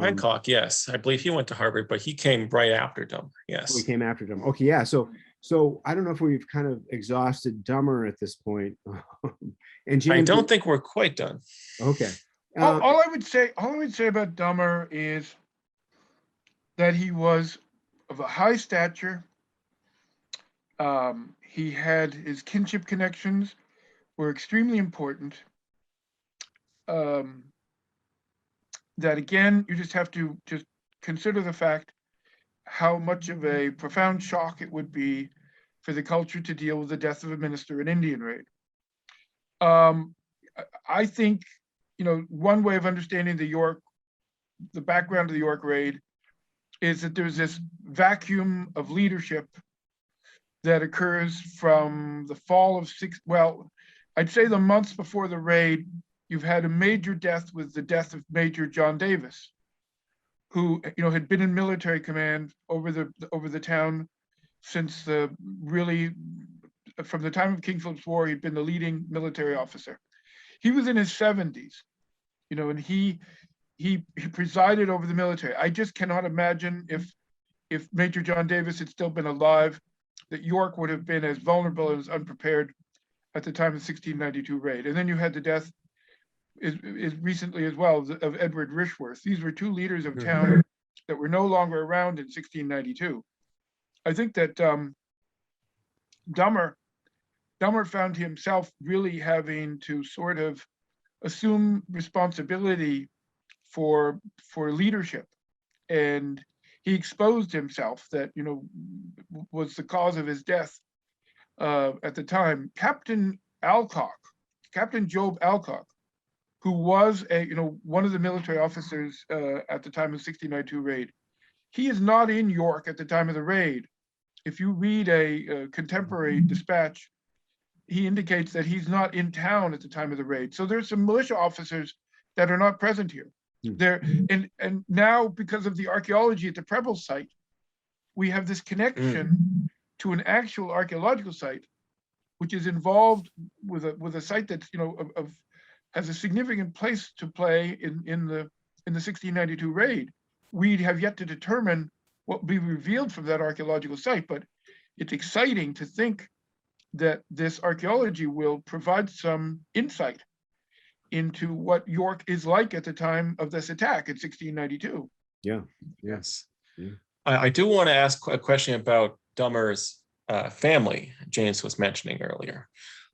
Hancock, yes, I believe he went to Harvard, but he came right after Dummer. We Yes. came after Dummer. Okay, yeah. So I don't know if we've kind of exhausted Dummer at this point. And I James, don't think we're quite done. okay. All I would say about Dummer is that he was of a high stature. He had his kinship connections were extremely important. That again, you just have to just consider the fact how much of a profound shock it would be for the culture to deal with the death of a minister in Indian raid. I think, one way of understanding the background of the York raid is that there's this vacuum of leadership that occurs from the fall of I'd say the months before the raid. You've had a major death with the death of Major John Davis, who had been in military command over the town since from the time of King Philip's War. He'd been the leading military officer. He was in his 70s, and he presided over the military. I just cannot imagine if Major John Davis had still been alive, that York would have been as vulnerable and as unprepared at the time of the 1692 raid. And then you had the death is recently as well of Edward Rishworth. These were two leaders of town that were no longer around in 1692. I think that Dummer found himself really having to sort of assume responsibility for leadership, and he exposed himself that was the cause of his death at the time. Captain Job Alcock, who was one of the military officers at the time of the 1692 raid. He is not in York at the time of the raid. If you read a contemporary dispatch, he indicates that he's not in town at the time of the raid. So there's some militia officers that are not present here. There and now, because of the archaeology at the Preble site, we have this connection to an actual archaeological site, which is involved with a site that's has a significant place to play in the 1692 raid. We have yet to determine what will be revealed from that archaeological site, but it's exciting to think that this archaeology will provide some insight into what York is like at the time of this attack in 1692. Yeah. Yes. Yeah. I do want to ask a question about Dummer's family, James was mentioning earlier.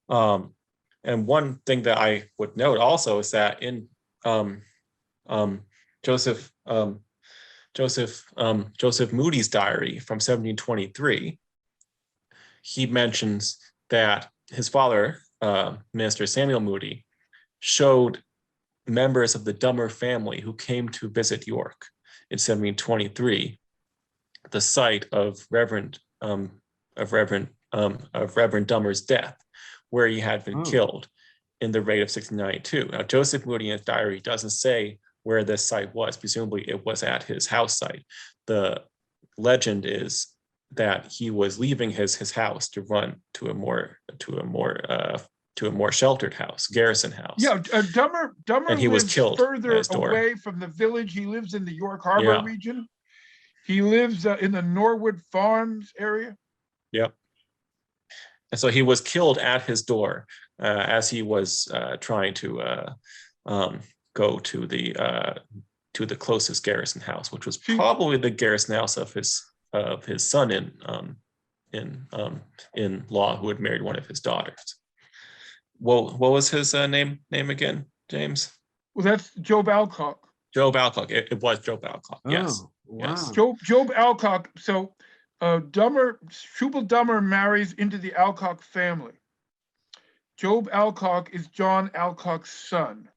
And one thing that I would note also is that in Joseph Moody's diary from 1723, he mentions that his father, Minister Samuel Moody, showed members of the Dummer family who came to visit York in 1723 the site of Reverend Dummer's death, where he had been killed in the raid of 1692. Now, Joseph Moody in his diary doesn't say where this site was. Presumably, it was at his house site. The legend is that he was leaving his house to run to a more sheltered house, garrison house. Yeah, Dummer and he was lives killed further at his door. away from the village. He lives in the York Harbor region. He lives in the Norwood Farms area. Yep. And so he was killed at his door as he was trying to go to the closest garrison house, which was probably the garrison house of his son in law, who had married one of his daughters. What was his name again, James? Well, that's Job Alcock. Job Alcock. It was Job Alcock. Yes. Wow. Yes. Job Alcock. So Shubal Dummer marries into the Alcock family. Job Alcock is John Alcock's son.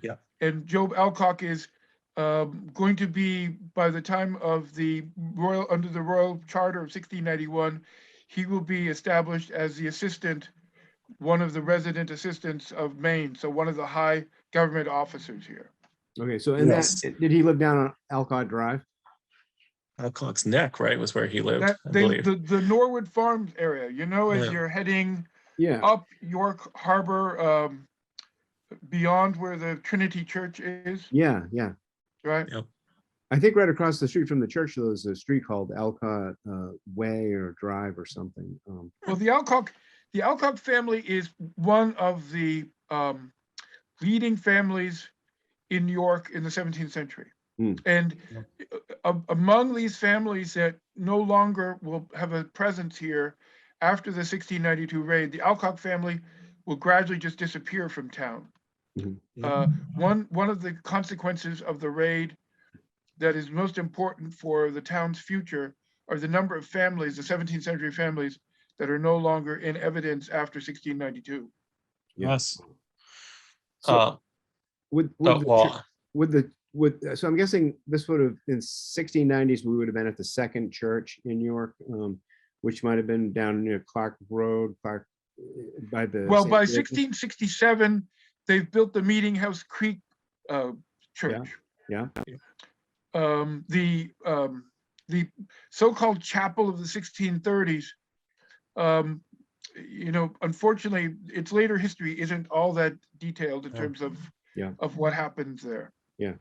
Yeah. And Job Alcock is going to be, by the time of under the Royal Charter of 1691, he will be established as the assistant, one of the resident assistants of Maine. So one of the high government officers here. Okay, so Yes. did he live down on Alcott Drive? Alcock's Neck, right, was where he lived, I The believe. Norwood Farms area, as you're heading up York Harbor, beyond where the Trinity Church is. Yeah. right? Yep. I think right across the street from the church, there's a street called Alcott Way or Drive or something. Well, the Alcock family is one of the leading families in New York in the 17th century. And among these families that no longer will have a presence here after the 1692 raid, the Alcock family will gradually just disappear from town. One of the consequences of the raid that is most important for the town's future are the number of families, the 17th century families, that are no longer in evidence after 1692. Yes. So with Well, so I'm guessing this would have in 1690s we would have been at the second church in New York, which might have been down near Clark Road, by the. Well, by 1667, they've built the Meeting House Creek church. Yeah. The so-called chapel of the 1630s, unfortunately, its later history isn't all that detailed in terms of what happens there. Yeah.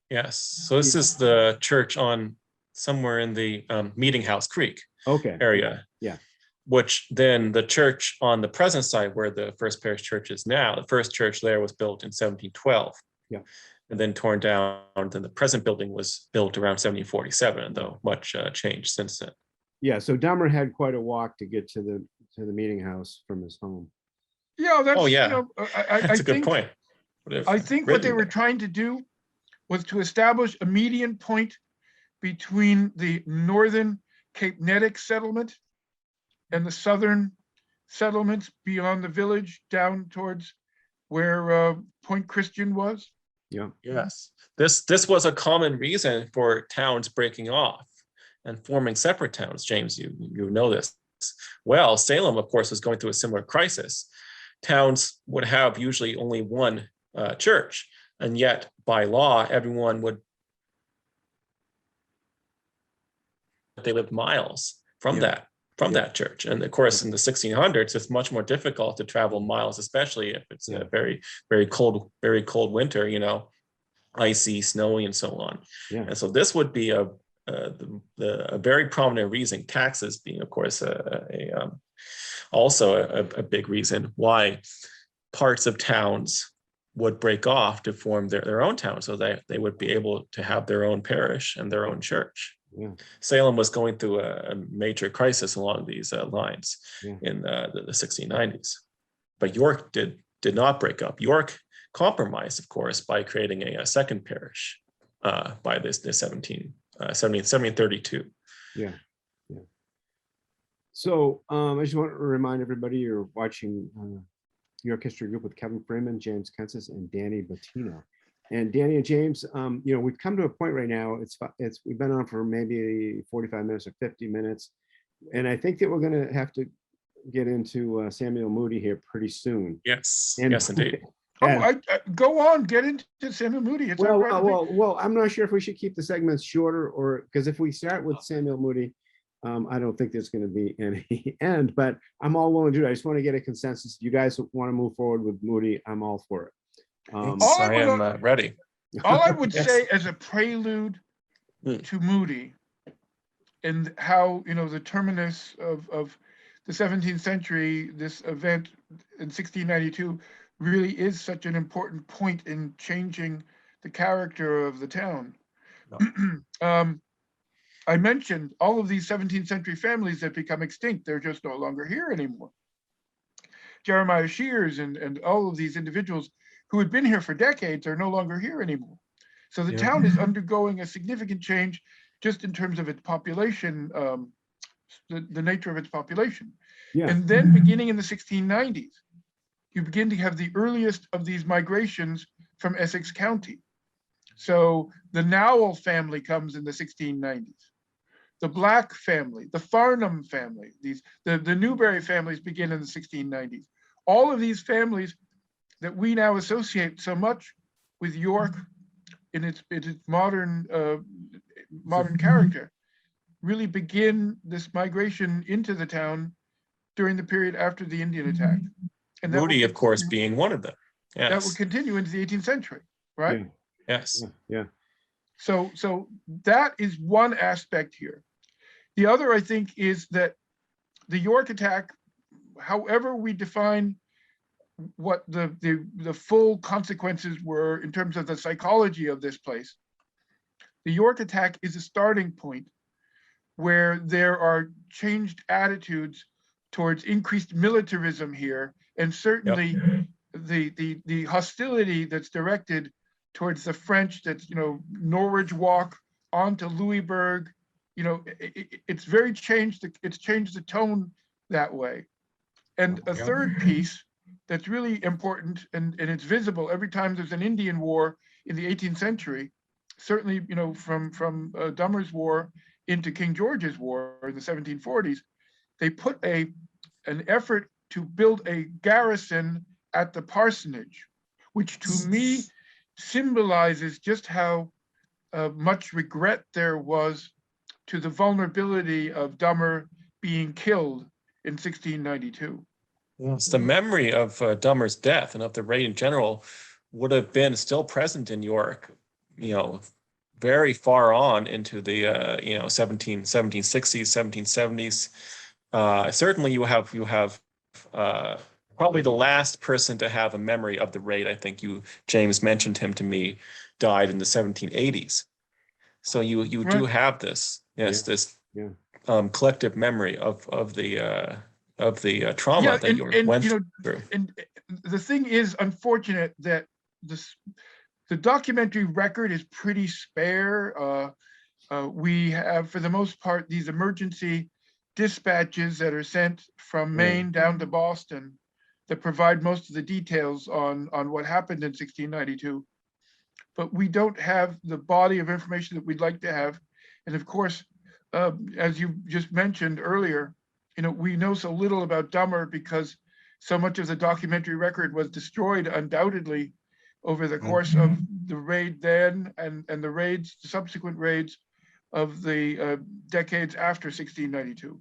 Yes. So this is the church on somewhere in the Meeting House Creek area. Yeah. Which then the church on the present site where the First Parish Church is now, the first church there was built in 1712. Yeah. And then torn down. Then the present building was built around 1747, though much changed since then. Yeah. So Dummer had quite a walk to get to the meeting house from his home. Yeah, that's that's a good point. I think what they were trying to do was to establish a median point between the northern Cape Nettic settlement and the southern settlements beyond the village down towards where Point Christian was. Yeah. Yes. This was a common reason for towns breaking off and forming separate towns. James, you know this. Well, Salem, of course, was going through a similar crisis. Towns would have usually only one church, and yet by law, everyone would. They lived miles from that church, and of course, in the 1600s, it's much more difficult to travel miles, especially if it's a very, very cold winter. Icy, snowy, and so on. Yeah. And so this would be a very prominent reason. Taxes being, of course, also a big reason why parts of towns would break off to form their own town, so that they would be able to have their own parish and their own church. Yeah. Salem was going through a major crisis along these lines in the 1690s, but York did not break up. York compromised, of course, by creating a second parish by this 1732. Yeah. So I just want to remind everybody you're watching York History Group with Kevin Freeman, James Kences, and Danny Bottino. And Danny and James, we've come to a point right now. We've been on for maybe 45 minutes or 50 minutes, and I think that we're going to have to get into Samuel Moody here pretty soon. Yes, And, yes, indeed. I go on, get into Samuel Moody. It's well, I'm not sure if we should keep the segments shorter, or because if we start with Samuel Moody, I don't think there's going to be any end. But I'm all willing to do it. I just want to get a consensus. If you guys want to move forward with Moody, I'm all for it. I am ready. All I would say as a prelude to Moody, and how the terminus of the 17th century, this event in 1692, really is such an important point in changing the character of the town. I mentioned all of these 17th century families that become extinct. They're just no longer here anymore. Jeremiah Shears and all of these individuals who had been here for decades are no longer here anymore. So the town is undergoing a significant change just in terms of its population, the nature of its population. Yeah. And then beginning in the 1690s, you begin to have the earliest of these migrations from Essex County. So the Nowell family comes in the 1690s. The Black family, the Farnham family, the Newberry families begin in the 1690s. All of these families that we now associate so much with York in its modern character really begin this migration into the town during the period after the Indian attack. And Moody, of course, being one of them. Yes. That will continue into the 18th century, right? Yes. Yeah. So that is one aspect here. The other, I think, is that the York attack, however we define what the full consequences were in terms of the psychology of this place, the York attack is a starting point where there are changed attitudes towards increased militarism here, and certainly the hostility that's directed towards the French, that's, you know, Norwich Walk onto Louisburg, you know, it's very changed. It's changed the tone that way. And a third piece that's really important, and it's visible every time there's an Indian war in the 18th century, certainly, you know, from Dummer's war into King George's war in the 1740s, they put an effort to build a garrison at the parsonage, which to me symbolizes just how much regret there was to the vulnerability of Dummer being killed in 1692. Yes, the memory of Dummer's death and of the raid in general would have been still present in York, you know, very far on into the, you know, 1760s, 1770s. Certainly you have probably the last person to have a memory of the raid. I think James mentioned him to me, died in the 1780s. So you do have this, this collective memory of the trauma that you went through. And the thing is unfortunate that the documentary record is pretty spare. We have, for the most part, these emergency dispatches that are sent from Maine down to Boston that provide most of the details on what happened in 1692. But we don't have the body of information that we'd like to have. And of course, as you just mentioned earlier, you know, we know so little about Dummer because so much of the documentary record was destroyed undoubtedly over the course of the raid then and the raids, the subsequent raids of the decades after 1692.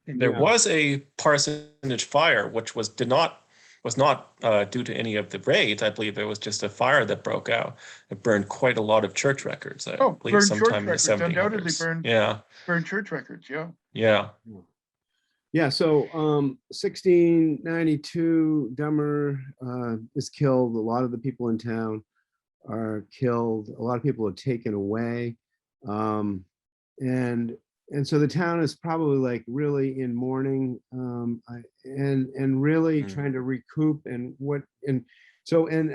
There was a parsonage fire, which was not due to any of the raids. I believe it was just a fire that broke out. It burned quite a lot of church records. I believe sometime in the 1700s. Undoubtedly burned church records. Yeah, so 1692, Dummer is killed. A lot of the people in town are killed. A lot of people are taken away. And so the town is probably like really in mourning and really trying to recoup and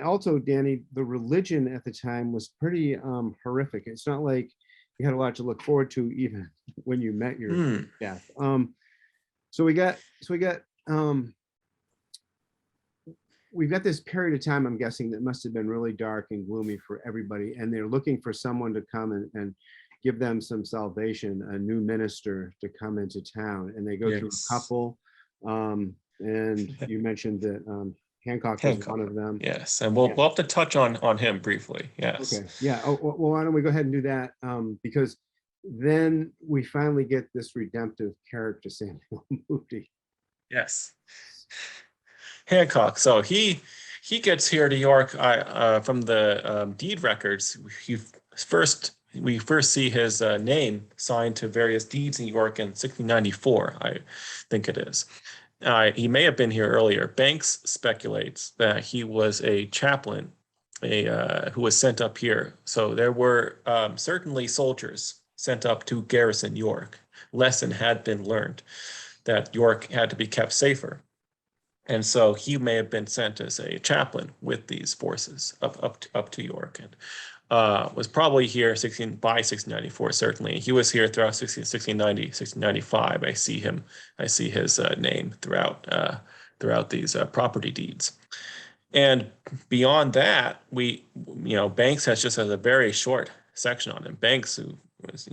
also, Danny, the religion at the time was pretty horrific. It's not like you had a lot to look forward to even when you met your death. We've got this period of time, I'm guessing, that must have been really dark and gloomy for everybody. And they're looking for someone to come and give them some salvation, a new minister to come into town. And they go through a couple. And you mentioned that Hancock was one of them. Yes, and we'll have to touch on him briefly. Yes. Okay. Yeah. Oh, well, why don't we go ahead and do that? Because then we finally get this redemptive character, Samuel Moody. Yes. Hancock. So he gets here to York from the deed records. We first see his name signed to various deeds in York in 1694, I think it is. He may have been here earlier. Banks speculates that he was a chaplain, who was sent up here. So there were certainly soldiers sent up to garrison York. Lesson had been learned that York had to be kept safer. And so he may have been sent as a chaplain with these forces up to York, and was probably here by 1694, certainly. He was here throughout 1690, 1695. I see his name throughout these property deeds. And beyond that, Banks has a very short section on him. Banks, who was,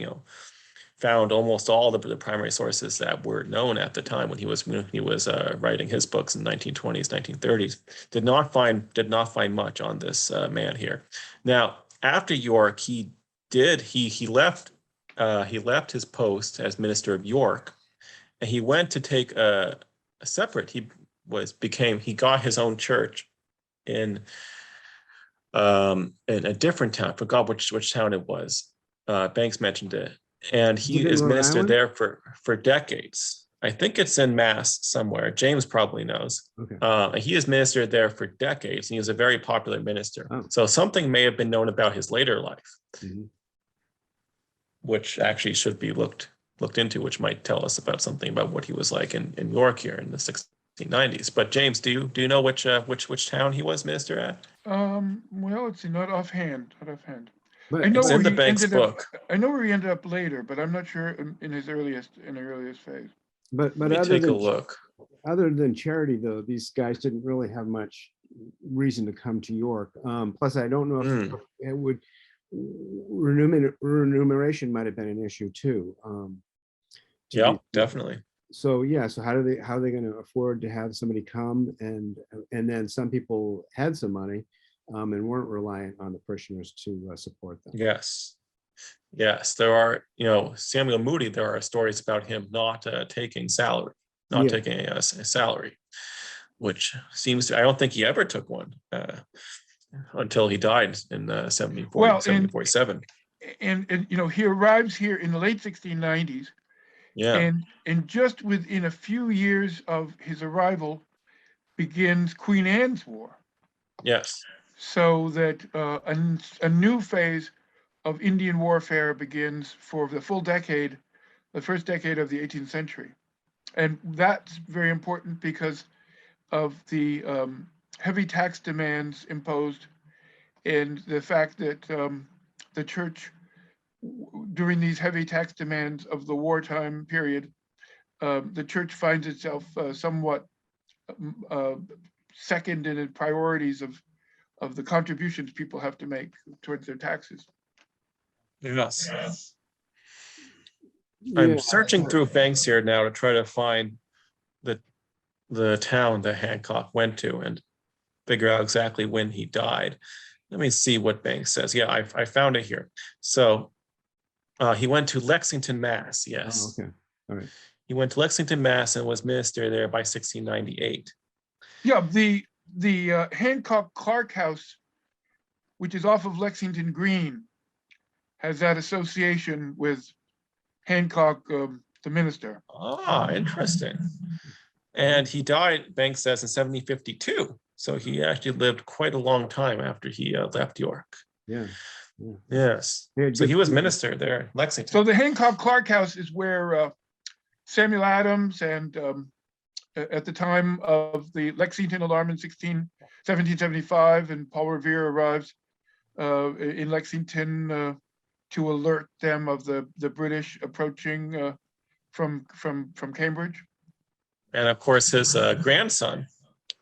found almost all the primary sources that were known at the time when he was writing his books in the 1920s, 1930s, did not find much on this man here. Now, after York, he left his post as minister of York, and he went to take a separate. He got his own church in a different town. I forgot which town it was. Banks mentioned it, and Is he it in is Rhode ministered Island? there for decades. I think it's in Mass somewhere. James probably knows. Okay. He has ministered there for decades, and he was a very popular minister. Oh. So something may have been known about his later life, Mhm. which actually should be looked into, which might tell us about something about what he was like in York here in the 1690s. But James, do you know which town he was minister at? Well, let's see, not offhand. But I know It's where in the he Banks ended up. book. I know where he ended up later, but I'm not sure in the earliest phase. but Let me other take a than look. other than charity, though, these guys didn't really have much reason to come to York. Plus, I don't know if it would remuneration might have been an issue too. Yeah, definitely. So yeah, so how are they going to afford to have somebody come, and then some people had some money and weren't reliant on the parishioners to support them. Yes, there are, Samuel Moody, there are stories about him not taking salary, taking a salary, which seems to, I don't think he ever took one until he died in 1747. And he arrives here in the late 1690s. Yeah. And just within a few years of his arrival begins Queen Anne's War. Yes. So that a new phase of Indian warfare begins for the full decade, the first decade of the 18th century. And that's very important because of the heavy tax demands imposed and the fact that the church, during these heavy tax demands of the wartime period, the church finds itself somewhat second in priorities of the contributions people have to make towards their taxes. Yes. I'm searching through Banks here now to try to find the town that Hancock went to and figure out exactly when he died. Let me see what Banks says. Yeah, I found it here. So he went to Lexington, Mass. Yes. Oh, okay. All right. He went to Lexington, Mass, and was minister there by 1698. Yeah, the Hancock Clark House, which is off of Lexington Green, has that association with Hancock, the minister. Ah, interesting. And he died, Banks says, in 1752. So he actually lived quite a long time after he left York. Yeah. Yes. So he was minister there in Lexington. So the Hancock Clark House is where Samuel Adams and at the time of the Lexington alarm in 1775, and Paul Revere arrives in Lexington to alert them of the British approaching from Cambridge. And of course, his grandson,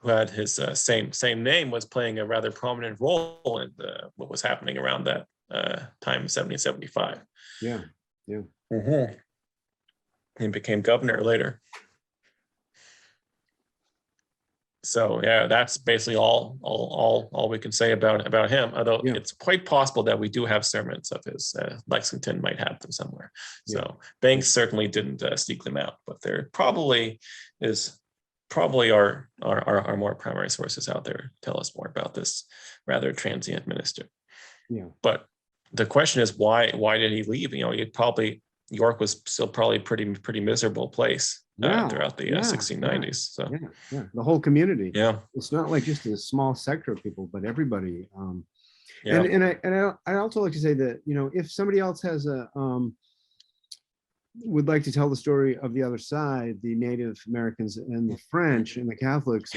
who had his same name, was playing a rather prominent role in what was happening around that time, 1775. Yeah. Mm-hmm. He became governor later. So yeah, that's basically all we can say about him. Although it's quite possible that we do have sermons of his. Lexington might have them somewhere. So Banks certainly didn't seek them out, but there probably are more primary sources out there to tell us more about this rather transient minister. Yeah. But the question is, why did he leave? York was still probably pretty miserable place throughout the 1690s. So the whole community. Yeah, it's not like just a small sector of people, but everybody. And I also like to say that if somebody else has would like to tell the story of the other side, the Native Americans and the French and the Catholics,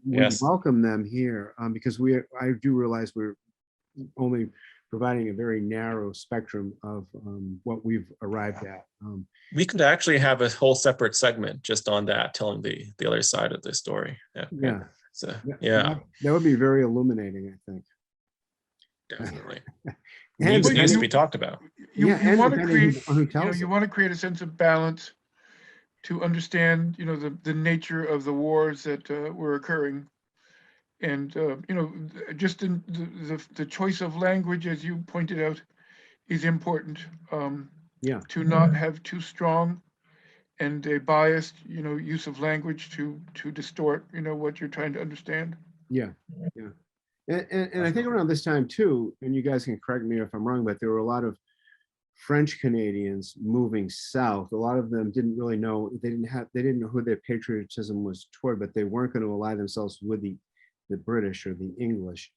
we welcome them here because I do realize we're only providing a very narrow spectrum of what we've arrived at. We could actually have a whole separate segment just on that, telling the other side of the story. So that would be very illuminating, I think. Definitely. And needs to be talked about. You want to create a sense of balance to understand, the nature of the wars that were occurring. And, just in the choice of language, as you pointed out, is important. To not have too strong and a biased, use of language to distort, what you're trying to understand. Yeah. And I think around this time too, and you guys can correct me if I'm wrong, but there were a lot of French Canadians moving south. A lot of them didn't really know, they didn't know who their patriotism was toward, but they weren't going to ally themselves with the British or the English.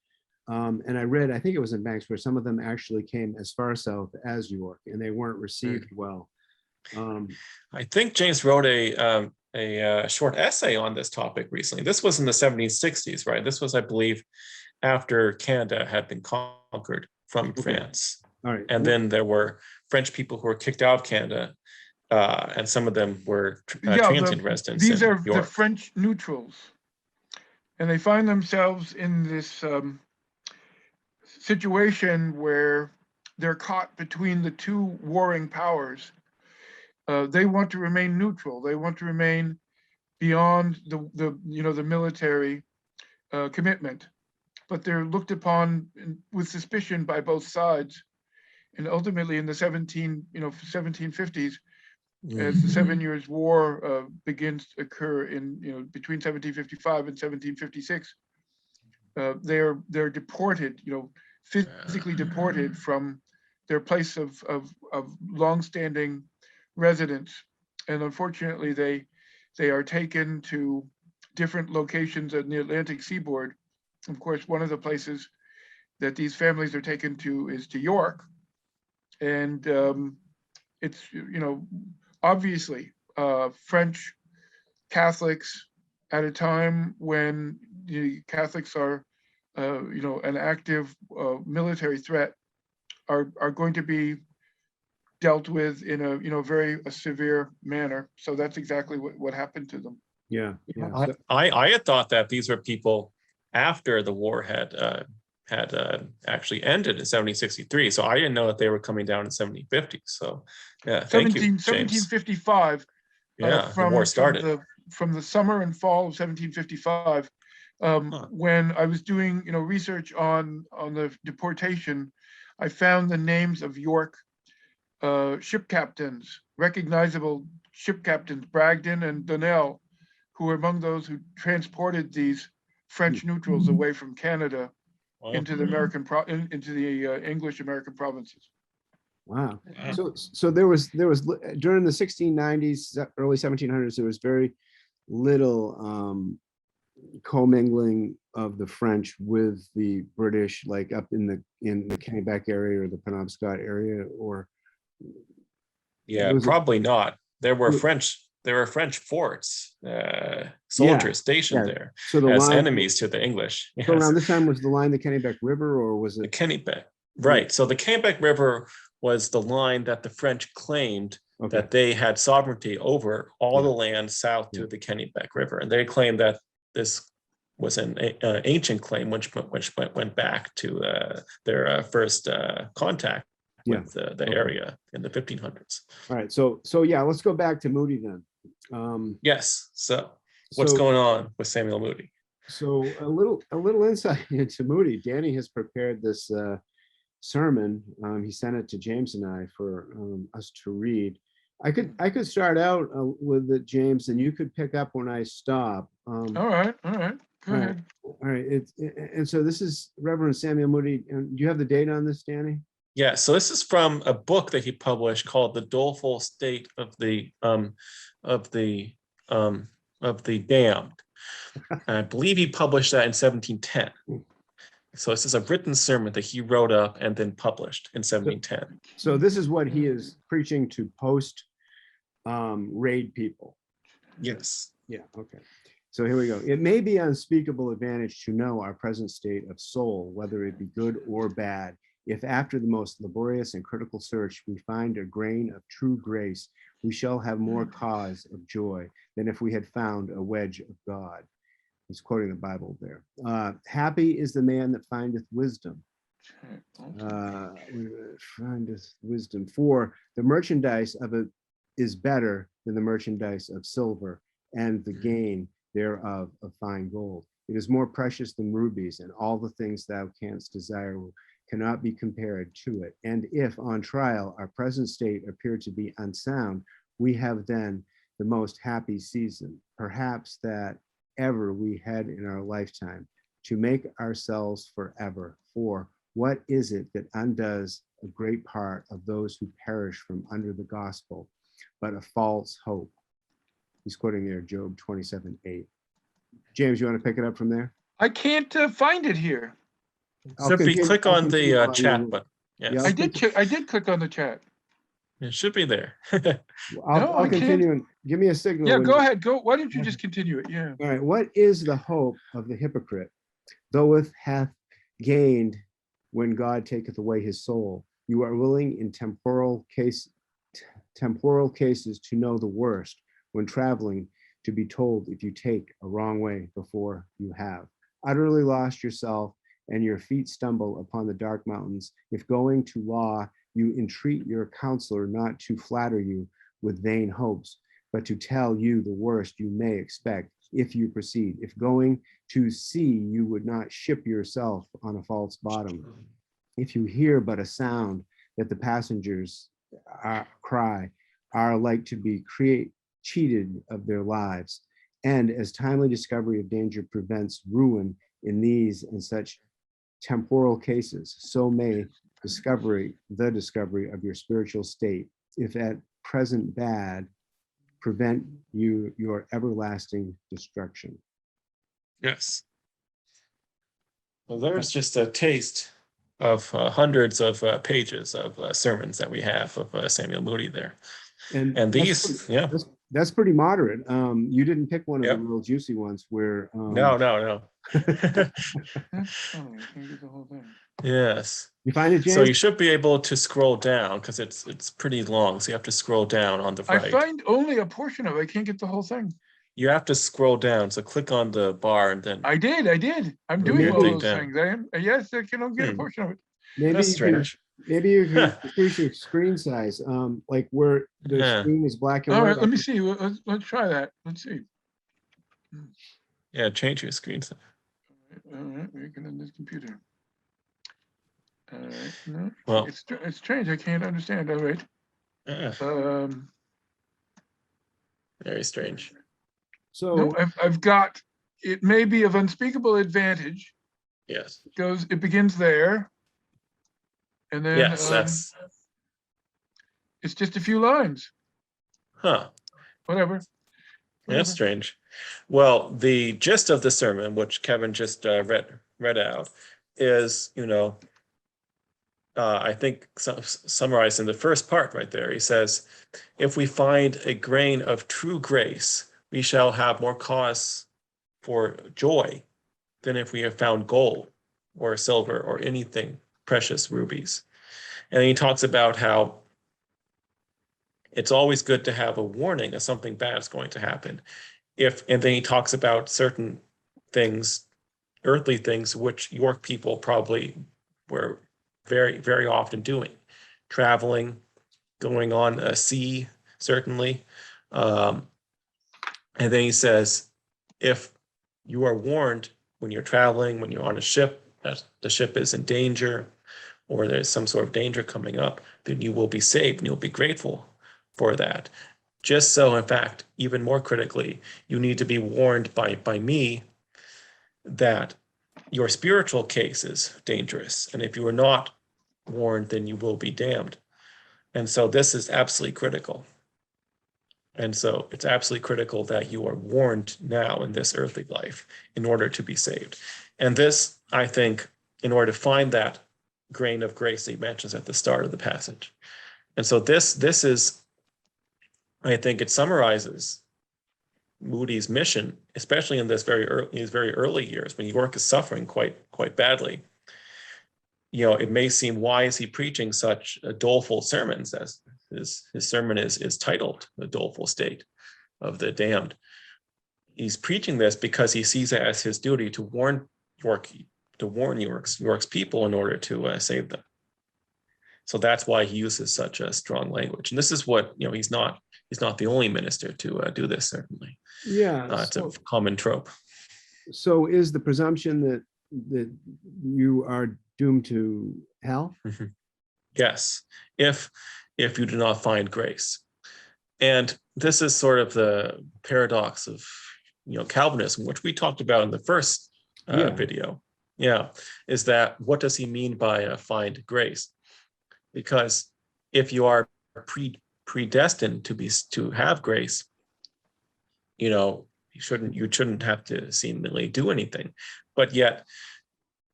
And I read, I think it was in Banks, where some of them actually came as far south as York, and they weren't received well. I think James wrote a short essay on this topic recently. This was in the 1760s, right? This was, I believe, after Canada had been conquered from France. All right. And then there were French people who were kicked out of Canada, and some of them were transient residents. These in are York. the French neutrals, and they find themselves in this situation where they're caught between the two warring powers. They want to remain neutral. They want to remain beyond the military commitment, but they're looked upon with suspicion by both sides. And ultimately, in the 1750s, as the 7 Years' War begins to occur in between 1755 and 1756, they're deported, physically deported from their place of longstanding residence, and unfortunately, they are taken to different locations in the Atlantic seaboard. Of course, one of the places that these families are taken to is to York, and it's obviously French Catholics at a time when the Catholics are an active military threat are going to be dealt with in a very severe manner. So that's exactly what happened to them. Yeah. I had thought that these were people after the war had actually ended in 1763. So I didn't know that they were coming down in 1750. So yeah, thank you, James. 1755. Yeah, the war started. From the summer and fall of 1755, when I was doing research on the deportation, I found the names of York ship captains, recognizable ship captains, Bragdon and Donnell, who were among those who transported these French neutrals away from Canada into the into the English American provinces. Wow. So there was during the 1690s, early 1700s, there was very little commingling of the French with the British, like up in the Kennebec area or the Penobscot area, or probably not. There were French forts, soldiers stationed there as enemies to the English. Yes. So around this time, was the line the Kennebec River, or was it the Kennebec? Right. So the Kennebec River was the line that the French claimed that they had sovereignty over all the land south to the Kennebec River, and they claimed that this was an ancient claim, which went back to their first contact with the area in the 1500s. All right. So yeah, let's go back to Moody then. Yes. So what's going on with Samuel Moody? So a little insight into Moody. Danny has prepared this sermon. He sent it to James and I for us to read. I could start out with it, James, and you could pick up when I stop. All right. Go ahead. All right. And so this is Reverend Samuel Moody. Do you have the date on this, Danny? Yeah. So this is from a book that he published called "The Doleful State of the Damned." I believe he published that in 1710. So this is a written sermon that he wrote up and then published in 1710. So this is what he is preaching to post raid people. Yes. Yeah. Okay. So here we go. It may be unspeakable advantage to know our present state of soul, whether it be good or bad, if after the most laborious and critical search we find a grain of true grace, we shall have more cause of joy than if we had found a wedge of God. He's quoting the Bible there. Happy is the man that findeth wisdom. Findeth wisdom. For the merchandise of it is better than the merchandise of silver, and the gain thereof of fine gold. It is more precious than rubies, and all the things thou canst desire cannot be compared to it. And if on trial our present state appear to be unsound, we have then the most happy season, perhaps that ever we had in our lifetime, to make ourselves forever. For What is it that undoes a great part of those who perish from under the gospel, but a false hope? He's quoting there Job 27:8. James, you want to pick it up from there? I can't find it here. So if we click I'll on continue the while chat you- button, Yeah, yes, I did click on the chat. it should be there. I'll I can't. continue and give me a signal. Yeah, when go you- ahead. Go. Why don't you just continue it? Yeah. All right. What is the hope of the hypocrite? Though it hath gained when God taketh away his soul, you are willing in temporal cases to know the worst, when traveling to be told if you take a wrong way before you have utterly lost yourself and your feet stumble upon the dark mountains. If going to law, you entreat your counselor not to flatter you with vain hopes, but to tell you the worst you may expect if you proceed. If going to sea, you would not ship yourself on a false bottom. If you hear but a sound that the passengers cry are like to be cheated of their lives. And as timely discovery of danger prevents ruin in these and such temporal cases, so may the discovery of your spiritual state, if at present bad, prevent your everlasting destruction. Yes. Well, there's just a taste of hundreds of pages of sermons that we have of Samuel Moody there. And these, yeah. That's pretty moderate. You didn't pick one of Yep. the real juicy ones where. No. That's funny. I can't get the whole thing. Yes. You find it, James? So you should be able to scroll down because it's pretty long. So you have to scroll down on the I right. find only a portion of it. I can't get the whole thing. You have to scroll down. So click on the bar and then. I did. I'm Move doing your all thing those down. things. I am. Yes, I can only get a portion of it. maybe That's you can, strange. maybe you can increase your screen size, like where the Yeah. screen is black and All white. right, let me see. Let's try that. Let's see. Yeah, change your screen. All right, we're going on this computer. All right, no, Well, it's strange. I can't understand. All right. Very strange. So No, I've got. It may be of unspeakable advantage. Yes. It begins there, and then Yes, that's. it's just a few lines. Huh. Whatever. That's strange. Well, the gist of the sermon, which Kevin just read out, is, I think summarized in the first part right there. He says, if we find a grain of true grace, we shall have more cause for joy than if we have found gold or silver or anything precious, rubies. And he talks about how it's always good to have a warning of something bad is going to happen. And then he talks about certain things, earthly things, which York people probably were very, very often doing. Traveling, going on a sea, certainly. And then he says, if you are warned when you're traveling, when you're on a ship, that the ship is in danger, or there's some sort of danger coming up, then you will be saved and you'll be grateful for that. Just so, in fact, even more critically, you need to be warned by me that your spiritual case is dangerous. And if you are not warned, then you will be damned. And so this is absolutely critical. And so it's absolutely critical that you are warned now in this earthly life in order to be saved. And this, I think, in order to find that grain of grace that he mentions at the start of the passage. And so this is, I think it summarizes Moody's mission, especially in these very early years when York is suffering quite badly. It may seem, why is he preaching such doleful sermons, as his sermon is titled, The Doleful State of the Damned. He's preaching this because he sees it as his duty to warn York's people in order to save them. So that's why he uses such a strong language. And this is what, he's not the only minister to do this, certainly. yeah, It's a common trope. so is the presumption that you are doomed to hell? Mm-hmm. Yes, if you do not find grace. And this is sort of the paradox of Calvinism, which we talked about in the first video. Yeah, is that what does he mean by find grace? Because if you are predestined to have grace, you shouldn't have to seemingly do anything. But yet,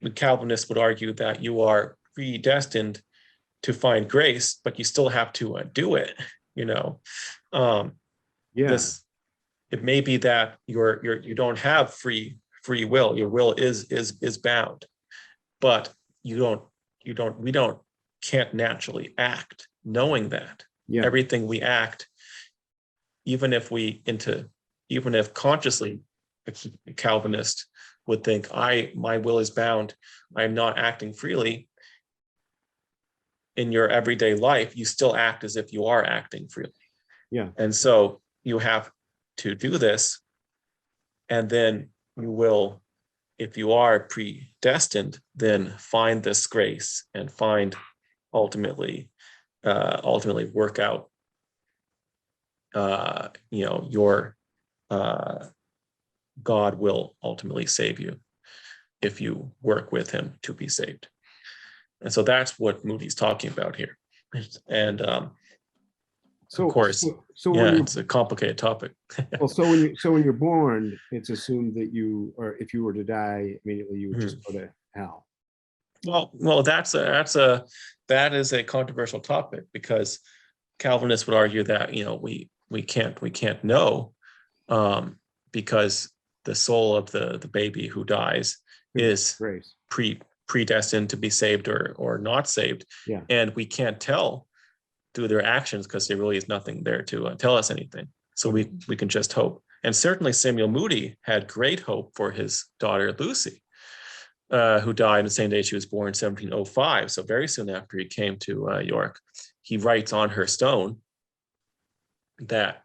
the Calvinists would argue that you are predestined to find grace, but you still have to do it. Yeah. It may be that you don't have free will. Your will is bound, but we can't naturally act knowing that. Yeah. Everything we act, even if consciously a Calvinist would think my will is bound, I'm not acting freely. In your everyday life, you still act as if you are acting freely. Yeah. And so you have to do this, and then you will, if you are predestined, then find this grace and ultimately work out your God will ultimately save you if you work with him to be saved. And so that's what Moody's talking about here. And of course, it's a complicated topic. Well, so when you're born, it's assumed that if you were to die immediately, you would just go to hell. Well, that is a controversial topic, because Calvinists would argue that we can't know, because the soul of the baby who dies is predestined to be saved or not saved. Yeah. And we can't tell through their actions, because there really is nothing there to tell us anything. So we can just hope. And certainly Samuel Moody had great hope for his daughter Lucy, who died the same day she was born, 1705. So very soon after he came to York. He writes on her stone that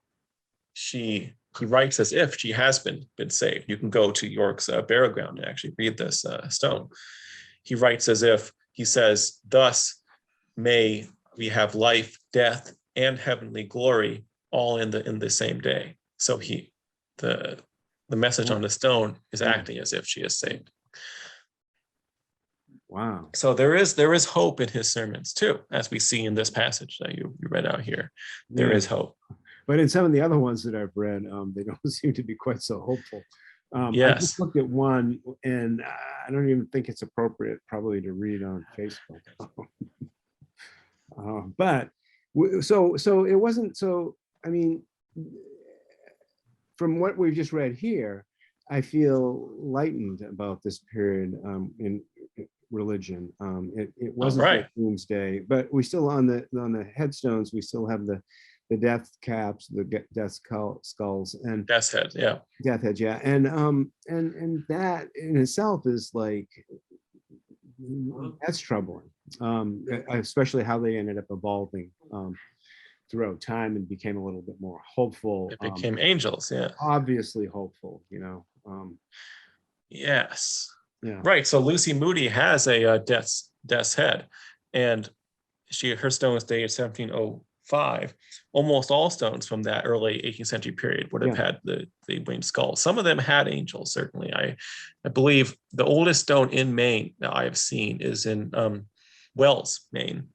he writes as if she has been saved. You can go to York's burial ground and actually read this stone. He writes as if, he says, "Thus may we have life, death, and heavenly glory all in the same day." So the message on the stone is acting as if she is saved. Wow. So there is hope in his sermons too, as we see in this passage that you read out here. There is hope. But in some of the other ones that I've read, they don't seem to be quite so hopeful. Yes. I just looked at one, and I don't even think it's appropriate probably to read on Facebook. So it wasn't so, I mean, from what we've just read here, I feel lightened about this period in religion. It wasn't like doomsday, but we still on the headstones, we still have the death caps, the death skulls, and death heads, death heads, and that in itself is like, that's troubling, especially how they ended up evolving throughout time and became a little bit more hopeful. It became angels, obviously hopeful, yes, yeah, right. So Lucy Moody has a death's head, and her stone is dated 1705. Almost all stones from that early 18th century period would have had the winged skull. Some of them had angels, certainly. I believe the oldest stone in Maine that I have seen is in Wells, Maine,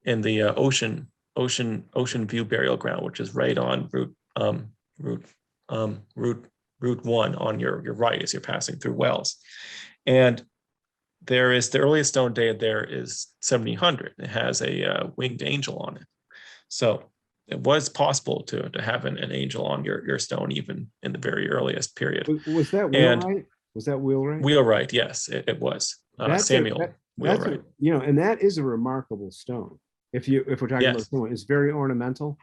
in the Ocean View Burial Ground, which is right on Route 1 on your right as you're passing through Wells. And there is the earliest stone dated there is 1700. It has a winged angel on it. So it was possible to have an angel on your stone even in the very earliest period. Was that wheelwright? Was that wheelwright? Wheelwright, yes, it was. Samuel Wheelwright. And that is a remarkable stone. If we're talking about stone, it's very ornamental.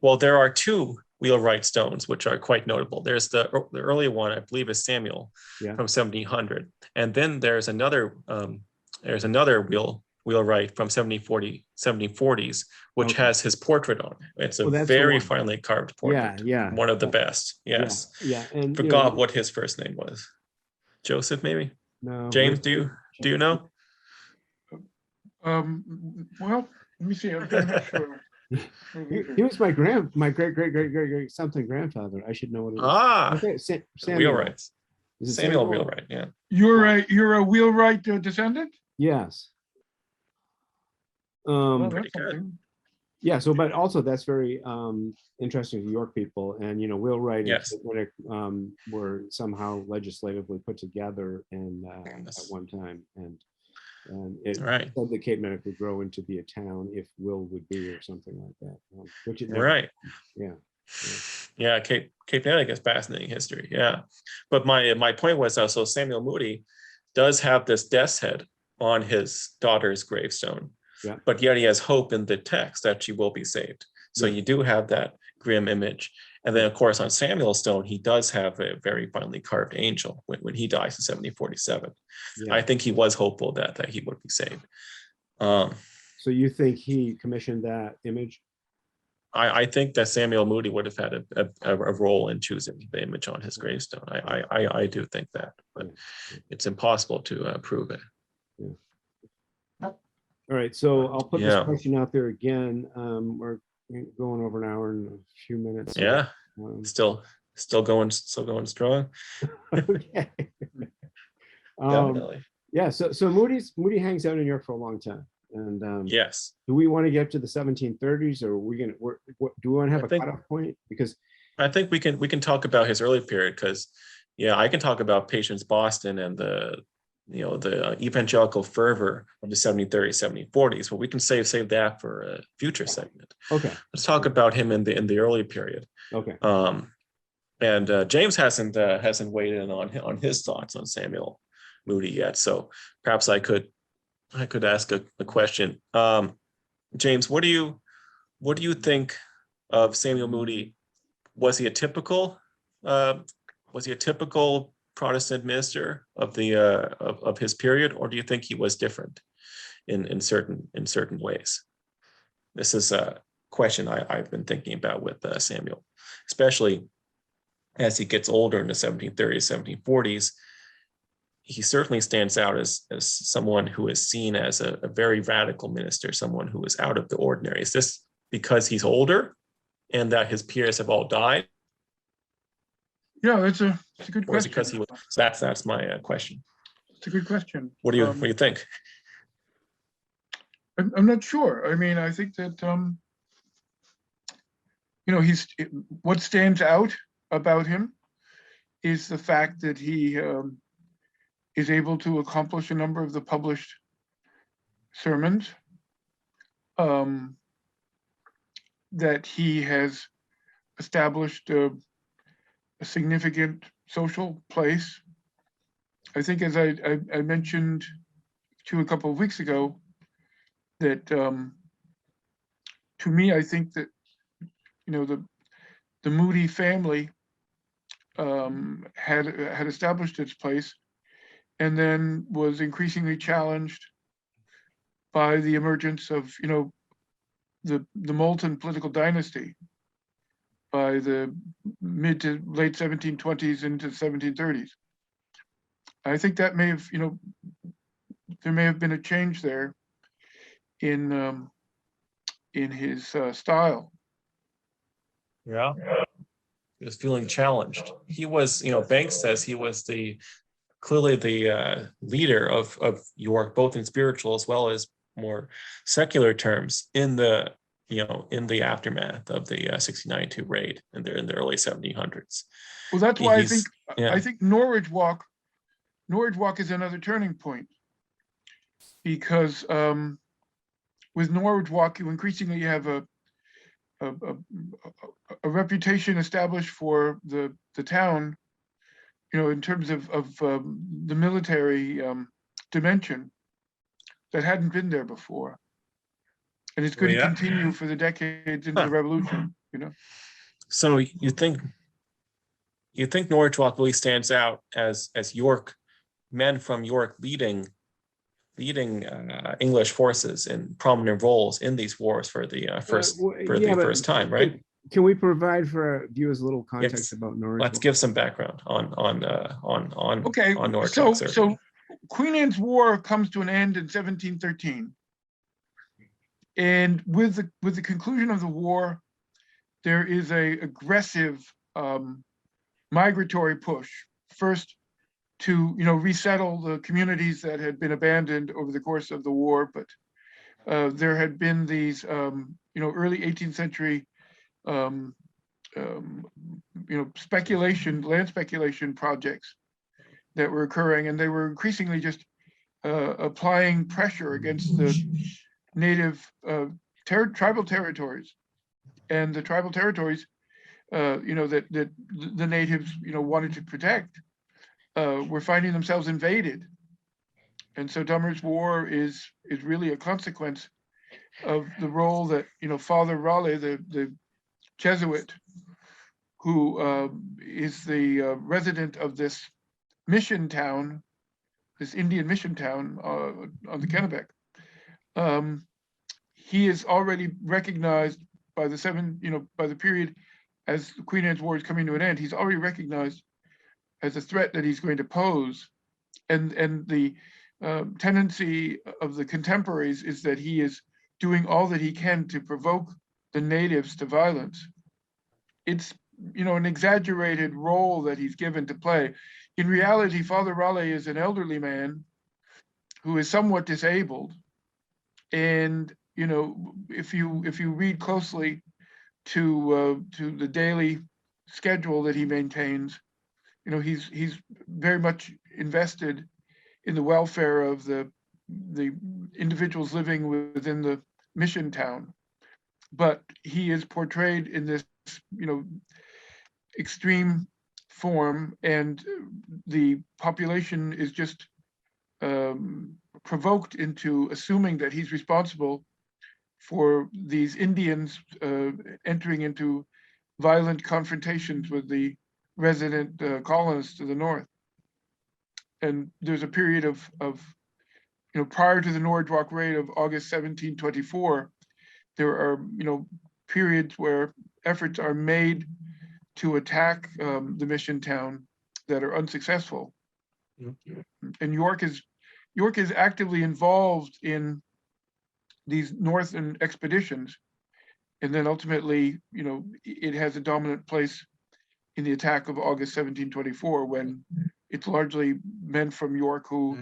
Well, there are two wheelwright stones which are quite notable. There's the early one, I believe, is Samuel from 1700, and then there's another wheelwright from 1740s, which has his portrait on it. It's a very finely carved portrait. Yeah. One of the best. Yes. Yeah. And forgot what his first name was. Joseph, maybe? No. James, do you know? Well, let me see. I'm not sure. He was my great something grandfather. I should know what it is. Ah, okay, Samuel. wheelwrights. Is it Samuel Wheelwright, yeah. You're a wheelwright descendant? Yes. Well, Pretty that's good. something. Yeah, so but also that's very interesting to York people, and Wheelwright and Yes. Cape Minnick were somehow legislatively put together and at Yes. one time, and it Right. said that Cape Minnick would grow into be a town if Will would be or something like that, which it never. Right. Yeah. Yeah, Cape Canaanic is fascinating history. Yeah, but my point was so Samuel Moody does have this death's head on his daughter's gravestone, Yeah. but yet he has hope in the text that she will be saved. So Yeah. you do have that grim image, and then of course on Samuel's stone he does have a very finely carved angel when he dies in 1747. Yeah. I think he was hopeful that he would be saved. So you think he commissioned that image? I think that Samuel Moody would have had a role in choosing the image on his gravestone. I do think that, but it's impossible to prove it. Yeah. All right, so I'll put this Yeah. question out there again. We're going over an hour and a few minutes. So, Yeah, still going strong. okay. Definitely. Yeah, so Moody hangs out in New York for a long time, and Yes, do we want to get to the 1730s, or are we gonna? Do we want to have I a think- cutoff point? Because I think we can talk about his early period because, yeah, I can talk about Patience Boston and the evangelical fervor of the 1730s, 1740s, but we can save that for a future segment. okay, Let's talk about him in the early period. okay, And James hasn't weighed in on his thoughts on Samuel Moody yet, so perhaps I could ask a question. James, what do you think of Samuel Moody? Was he a typical Protestant minister of the of his period, or do you think he was different in certain ways? This is a question I've been thinking about with Samuel, especially as he gets older in the 1730s, 1740s. He certainly stands out as someone who is seen as a very radical minister, someone who is out of the ordinary. Is this because he's older and that his peers have all died? Yeah, it's a good Or is question. it because he was? So that's my question. It's a good question. What do you think? I'm not sure. I mean, I think that what stands out about him is the fact that he is able to accomplish a number of the published sermons, that he has established a significant social place. I think, as I mentioned to you a couple of weeks ago, that to me, I think that the Moody family had established its place, and then was increasingly challenged by the emergence of the Moulton political dynasty by the mid to late 1720s into 1730s. I think that may have there may have been a change there in his style. Yeah. He was feeling challenged. He was, Banks says he was clearly the leader of York, both in spiritual as well as more secular terms in the aftermath of the 1692 raid in the early 1700s. Well, that's why I think Norwich Walk is another turning point, because with Norwich Walk, you increasingly have a reputation established for the town, in terms of the military dimension that hadn't been there before, and it's going to continue for the decades into the Revolution. So you think Norwich Walk really stands out as York, men from York leading English forces in prominent roles in these wars for the first time, right? Can we provide for viewers a little context about Norwich? Let's give some background on Norwich. So Queen Anne's War comes to an end in 1713, and with the conclusion of the war, there is a aggressive migratory push, first to, resettle the communities that had been abandoned over the course of the war. But there had been these, early 18th century, land speculation projects that were occurring, and they were increasingly just applying pressure against the native tribal territories, and the tribal territories, that the natives, wanted to protect, were finding themselves invaded. And so Dummer's War is really a consequence of the role that, Father Raleigh, the Jesuit, who is the resident of this mission town, this Indian mission town on the Kennebec. He is already recognized by the period as the Queen Anne's War is coming to an end. He's already recognized as a threat that he's going to pose, and the tendency of the contemporaries is that he is doing all that he can to provoke the natives to violence. It's an exaggerated role that he's given to play. In reality, Father Raleigh is an elderly man who is somewhat disabled, and if you read closely to the daily schedule that he maintains, he's very much invested in the welfare of the individuals living within the mission town. But he is portrayed in this, extreme form, and the population is just provoked into assuming that he's responsible for these Indians entering into violent confrontations with the resident colonists to the north. And there's a period of prior to the Norwalk raid of August 1724, there are periods where efforts are made to attack the mission town that are unsuccessful. And York is actively involved in these northern expeditions, and then ultimately, it has a dominant place in the attack of August 1724, when it's largely men from York who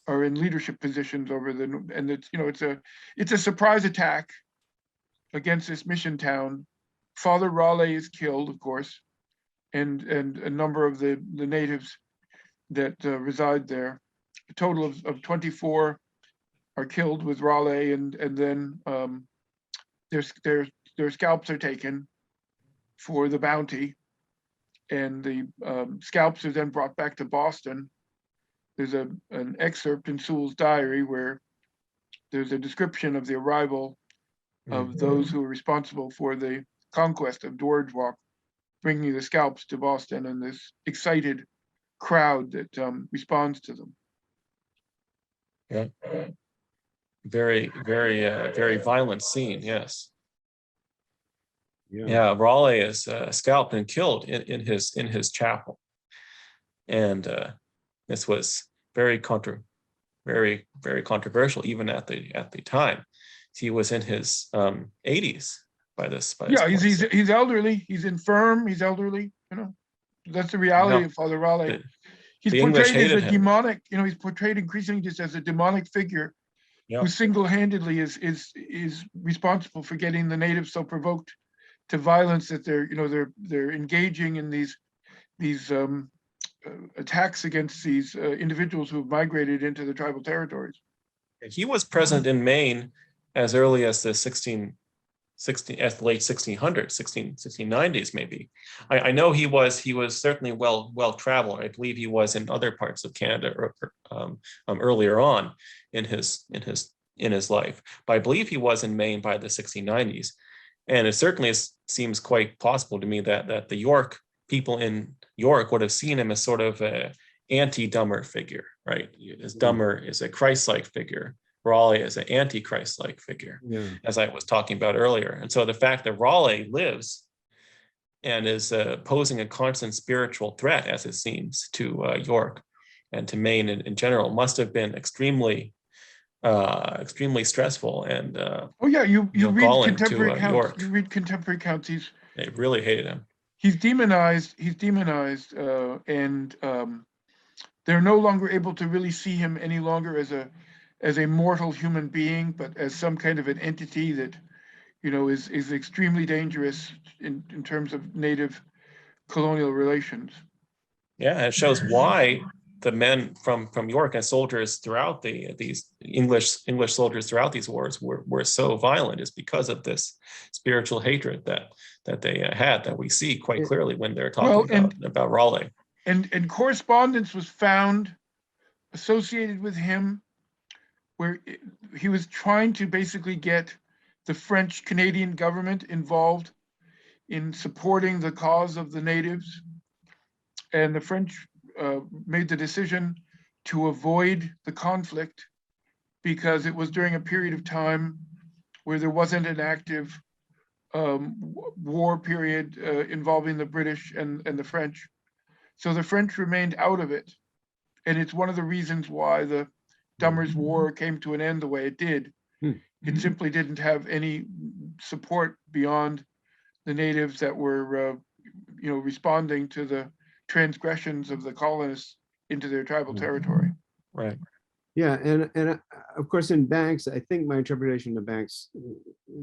are in leadership positions over and it's a surprise attack against this mission town. Father Raleigh is killed, of course, and a number of the natives that reside there. A total of 24 are killed with Raleigh, and then their scalps are taken for the bounty, and the scalps are then brought back to Boston. There's an excerpt in Sewell's diary where there's a description of the arrival of those who are responsible for the conquest of Norwalk, bringing the scalps to Boston, and this excited crowd that responds to them. Yeah. Very, very, very violent scene. Yes. Yeah. Raleigh is scalped and killed in his chapel, and this was very controversial even at the time. He was in his 80s by this point. He's elderly. He's infirm. He's elderly. That's the reality of Father Raleigh. He's portrayed as a demonic. He's portrayed increasingly just as a demonic figure who single-handedly is responsible for getting the natives so provoked to violence that they're engaging in these attacks against these individuals who have migrated into the tribal territories. He was present in Maine as early as the late 1600s, 1690s maybe. I know he was certainly well traveled. I believe he was in other parts of Canada earlier on in his life. But I believe he was in Maine by the 1690s, and it certainly seems quite possible to me that the York people in York would have seen him as sort of a anti-Dummer figure, right? As Dummer is a Christ-like figure, Raleigh is an anti-Christ-like figure, as I was talking about earlier. And so the fact that Raleigh lives and is posing a constant spiritual threat, as it seems, to York and to Maine in general, must have been extremely stressful and you read contemporary accounts. York. You read contemporary accounts. They really hated him. He's demonized. And they're no longer able to really see him any longer as a mortal human being, but as some kind of an entity that, you know, is extremely dangerous in terms of native colonial relations. Yeah, it shows why the men from York and soldiers throughout these English soldiers throughout these wars were so violent, is because of this spiritual hatred that they had, that we see quite clearly when they're talking about Raleigh. And correspondence was found associated with him where he was trying to basically get the French Canadian government involved in supporting the cause of the natives. And the French made the decision to avoid the conflict because it was during a period of time where there wasn't an active war period involving the British and the French. So the French remained out of it. And it's one of the reasons why the Dummer's War came to an end the way it did. It simply didn't have any support beyond the natives that were, you know, responding to the transgressions of the colonists into their tribal territory. Right. Yeah, and of course in Banks, I think my interpretation of Banks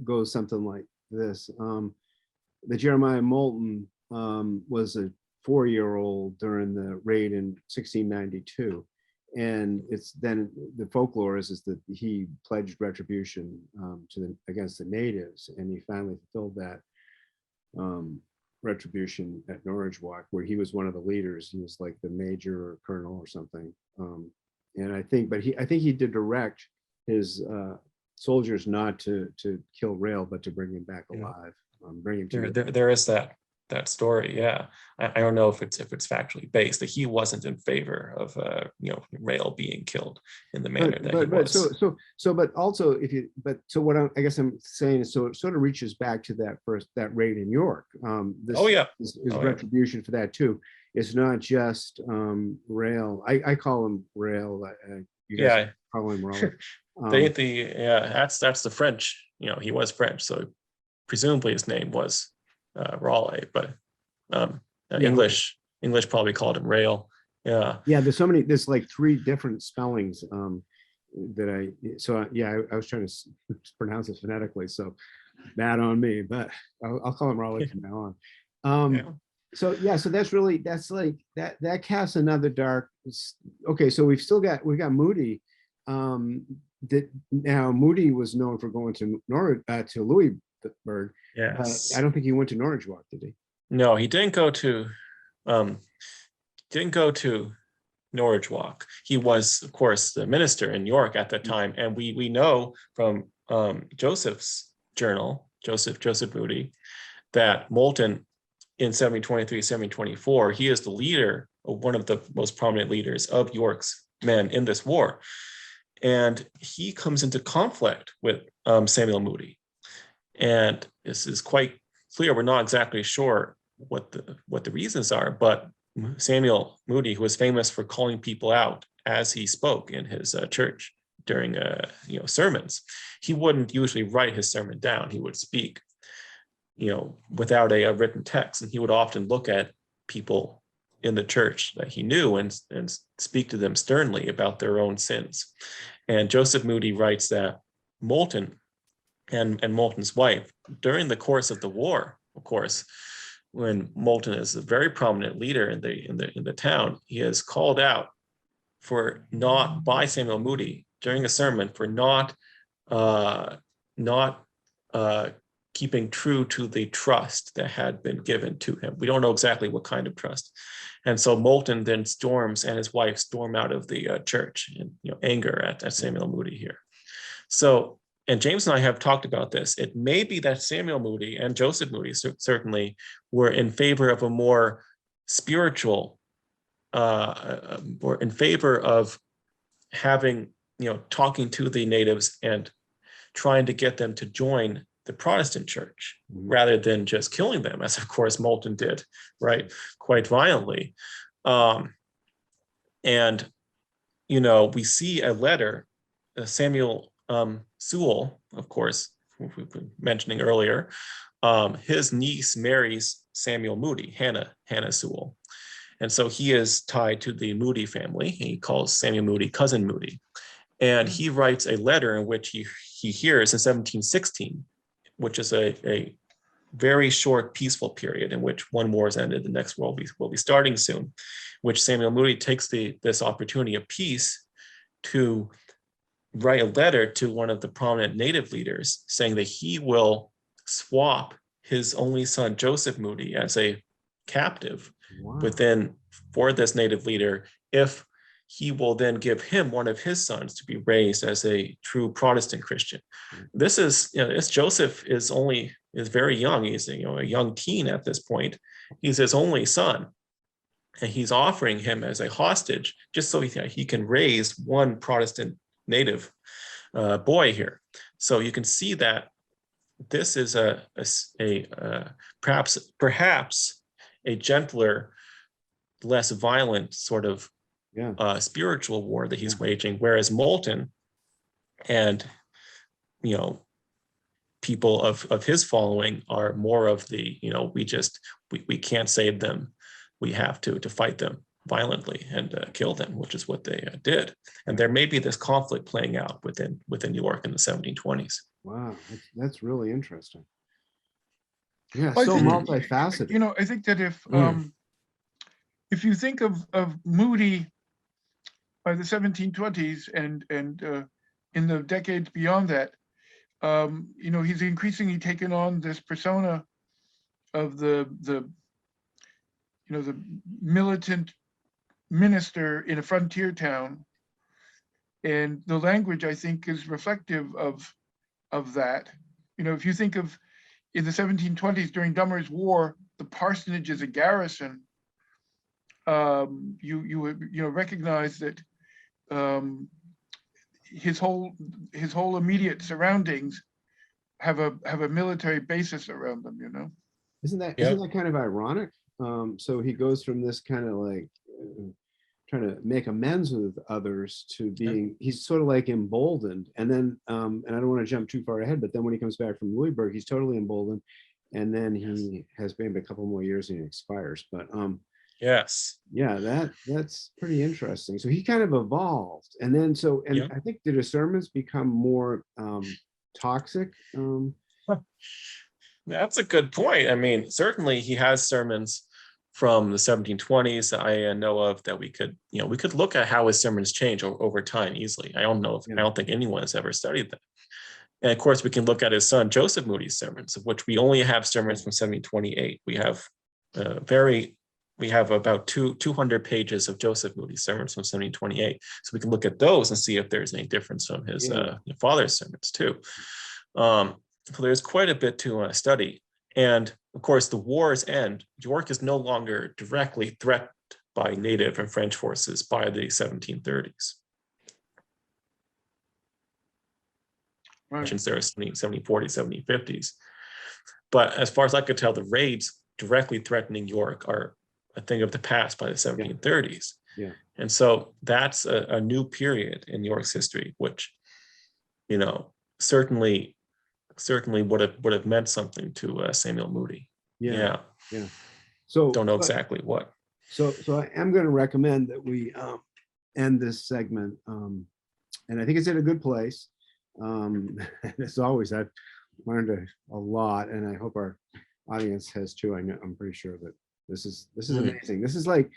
goes something like this: that Jeremiah Moulton was a 4-year-old during the raid in 1692, and it's then the folklore is that he pledged retribution against the natives, and he finally fulfilled that retribution at Norridgewock, where he was one of the leaders. He was like the major or colonel or something. And I think he did direct his soldiers not to kill Rail, but to bring him back alive. Bring him to there is that story. Yeah, I don't know if it's factually based, that he wasn't in favor of you know, Rail being killed in the manner that he was. But also what I guess I'm saying is, so it sort of reaches back to that raid in York. This is retribution for that too. It's not just Rail. I call him Rail. You guys call him Rail. That's the French. You know, he was French, so presumably his name was Raleigh, but English probably called him Rail. Yeah. There's like 3 different spellings I was trying to pronounce it phonetically, so bad on me, but I'll call him Raleigh from now on. So that casts another dark. Okay, so we've got Moody. That now Moody was known for going to Louisburg. Yes. I don't think he went to Norridgewock, did he? No, he didn't go to Norridgewock. He was, of course, the minister in York at that time, and we know from Joseph's journal, Joseph Moody, that Moulton in 1723, 1724, he is the leader, or one of the most prominent leaders of York's men in this war, and he comes into conflict with Samuel Moody. And this is quite clear. We're not exactly sure what the reasons are, but Samuel Moody, who was famous for calling people out as he spoke in his church during sermons, he wouldn't usually write his sermon down. He would speak, without a written text, and he would often look at people in the church that he knew and speak to them sternly about their own sins. And Joseph Moody writes that Moulton and Moulton's wife, during the course of the war, of course, when Moulton is a very prominent leader in the town, he is called out by Samuel Moody during a sermon for not keeping true to the trust that had been given to him. We don't know exactly what kind of trust. And so Moulton then storms, and his wife storm out of the church in anger at Samuel Moody here. So, and James and I have talked about this. It may be that Samuel Moody and Joseph Moody certainly were in favor of a more spiritual, or in favor of having, talking to the natives and trying to get them to join the Protestant church rather than just killing them, as of course Moulton did, right, quite violently. And we see a letter, Samuel Sewell, of course, we've been mentioning earlier, his niece marries Samuel Moody, Hannah Sewell. And so he is tied to the Moody family. He calls Samuel Moody Cousin Moody. And he writes a letter in which he hears in 1716, which is a very short peaceful period in which one war has ended, the next war will be starting soon, which Samuel Moody takes this opportunity of peace to write a letter to one of the prominent native leaders saying that he will swap his only son, Joseph Moody, as a captive for this native leader if he will then give him one of his sons to be raised as a true Protestant Christian. This is, this Joseph is very young. He's a young teen at this point. He's his only son, and he's offering him as a hostage just so he can raise one Protestant native boy here. So you can see that this is perhaps a gentler, less violent sort of spiritual war that he's waging, whereas Moulton and people of his following are more of the we can't save them, we have to fight them violently and kill them, which is what they did. And there may be this conflict playing out within New York in the 1720s. Wow, that's really interesting. Yeah, Well, so I think, multifaceted. I think that if you think of Moody by the 1720s and in the decades beyond that, he's increasingly taken on this persona of the militant minister in a frontier town, and the language, I think, is reflective of that. If you think of in the 1720s during Dummer's War, the parsonage is a garrison. You recognize that his whole immediate surroundings have a military basis around them. Isn't that kind of ironic? So he goes from this kind of like trying to make amends with others to being, he's sort of like emboldened. And then, and I don't want to jump too far ahead, but then when he comes back from Louisburg, he's totally emboldened. And then he has maybe a couple more years and he expires. But that's pretty interesting. So he kind of evolved. And then, I think, did his sermons become more toxic? That's a good point. I mean, certainly he has sermons from the 1720s that I know of that we could look at how his sermons change over time easily. I don't think anyone has ever studied that. And of course, we can look at his son Joseph Moody's sermons, of which we only have sermons from 1728. We have about 200 pages of Joseph Moody's sermons from 1728. So we can look at those and see if there's any difference from his father's sermons too. So there's quite a bit to study. And of course, the war's end, York is no longer directly threatened by native and French forces by the 1730s. Right. Since there are 1740s, 1750s. But as far as I could tell, the raids directly threatening York are a thing of the past by the 1730s. Yeah. And so that's a new period in York's history, which, certainly would have meant something to Samuel Moody. Yeah. So don't know exactly what. So I am going to recommend that we end this segment, and I think it's in a good place. As always, I've learned a lot, and I hope our audience has too. I'm pretty sure that this is amazing. This is like,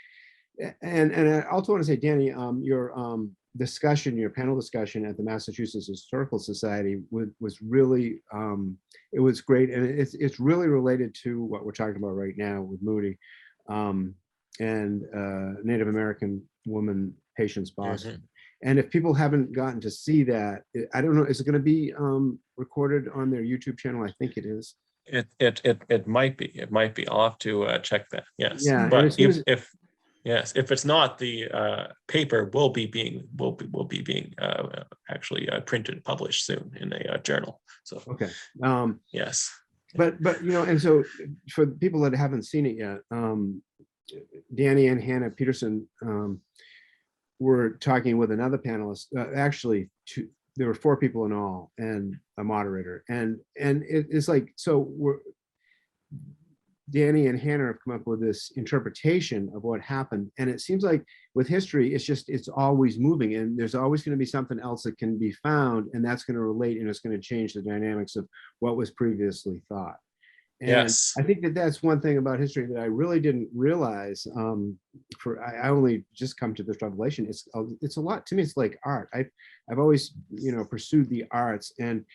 and I also want to say, Danny, your panel discussion at the Massachusetts Historical Society was really, it was great, and it's really related to what we're talking about right now with Moody, and Native American woman Patience Boston. Mm-hmm. And if people haven't gotten to see that, I don't know, is it going to be recorded on their YouTube channel? I think it is. It might be. It might be. I'll have to check that. Yes. Yeah. But if it's not, the paper will be being actually printed and published soon in a journal. So okay. Yes. But and so for people that haven't seen it yet, Danny and Hannah Peterson were talking with another panelist. Actually, there were 4 people in all and a moderator, and it's like, so Danny and Hannah have come up with this interpretation of what happened. And it seems like with history, it's always moving, and there's always going to be something else that can be found, and that's going to relate, and it's going to change the dynamics of what was previously thought. And Yes. I think that that's one thing about history that I really didn't realize. I only just come to this revelation. It's a lot to me. It's like art. I've always, pursued the arts and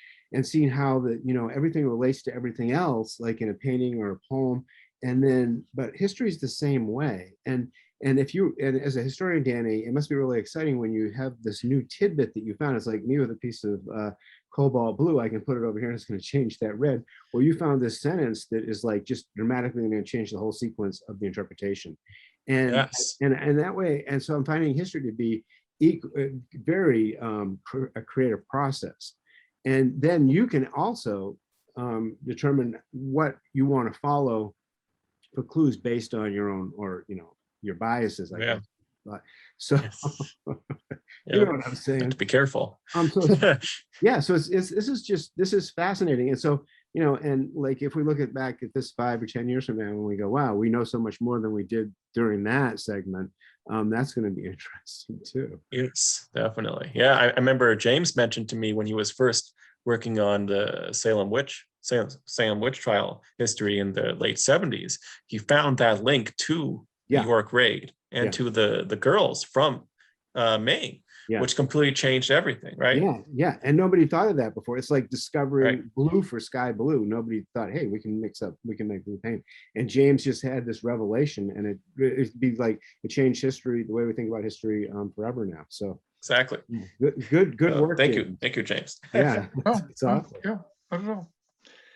seen how everything relates to everything else, like in a painting or a poem. And then, but history is the same way. And as a historian, Danny, it must be really exciting when you have this new tidbit that you found. It's like me with a piece of cobalt blue. I can put it over here and it's going to change that red. Well, you found this sentence that is like just dramatically going to change the whole sequence of the interpretation. And Yes. and that way, and so I'm finding history to be very a creative process. And then you can also determine what you want to follow for clues based on your own, or your biases, I Yeah. guess. But so Yes. you know what I'm saying. Have to be careful. So yeah, so this is fascinating. And so, and like if we look back at this 5 or 10 years from now, and we go, wow, we know so much more than we did during that segment, that's going to be interesting too. Yes, definitely. Yeah, I remember James mentioned to me when he was first working on the Salem witch trial history in the late 70s, he found that link to the Yeah. York raid and Yeah. to the girls from Maine, Yeah. which completely changed everything, right? Yeah, and nobody thought of that before. It's like discovering Right. blue for sky blue. Nobody thought, hey, we can make blue paint. And James just had this revelation, and it'd be like it changed history, the way we think about history, forever now. So Exactly. good work. Thank James. you. Thank you, James. Yeah, it's awesome. Yeah, I don't know.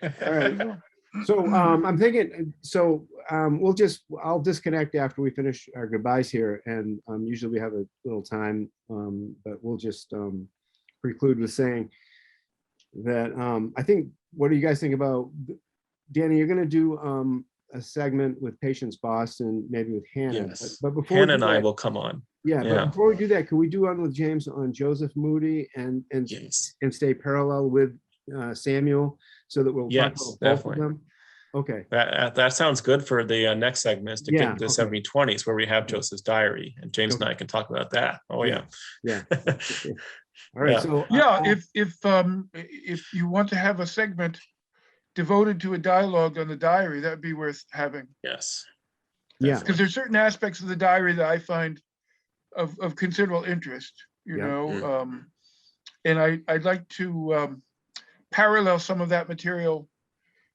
All right. So I'm thinking, I'll disconnect after we finish our goodbyes here. And usually we have a little time, but we'll just preclude with saying that I think, what do you guys think about, Danny, you're going to do a segment with Patience Boston, maybe with Hannah. Yes. But before Hannah and I will come on. Yeah, Yeah. but before we do that, can we do one with James on Joseph Moody and Yes. stay parallel with Samuel, so that we'll Yes, talk about both definitely. of them? Okay. That sounds good for the next segment, is to Yeah, get into the okay. 1720s, where we have Joseph's diary, and James and Okay. I can talk about that. Oh yeah. Yeah. Okay. All right. Yeah. So Yeah, if you want to have a segment devoted to a dialogue on the diary, that'd be worth having. Yes. Yeah. Definitely. Because there's certain aspects of the diary that I find of considerable interest, Yeah. And I'd like to parallel some of that material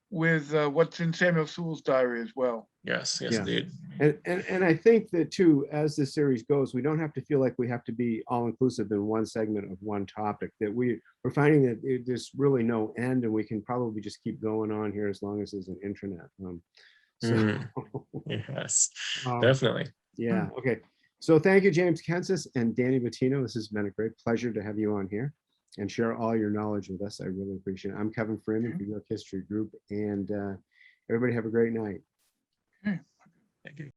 with what's in Samuel Sewell's diary as well. Yes. Yes, Yeah. indeed. And I think that too, as the series goes, we don't have to feel like we have to be all inclusive in one segment of one topic. That we're finding that there's really no end, and we can probably just keep going on here as long as there's an internet. Yes, Um, definitely. Yeah. Okay. So thank you, James Kences and Danny Bottino. This has been a great pleasure to have you on here and share all your knowledge with us. I really appreciate it. I'm Kevin Freeman for York History Group, and everybody have a great night. Thank you.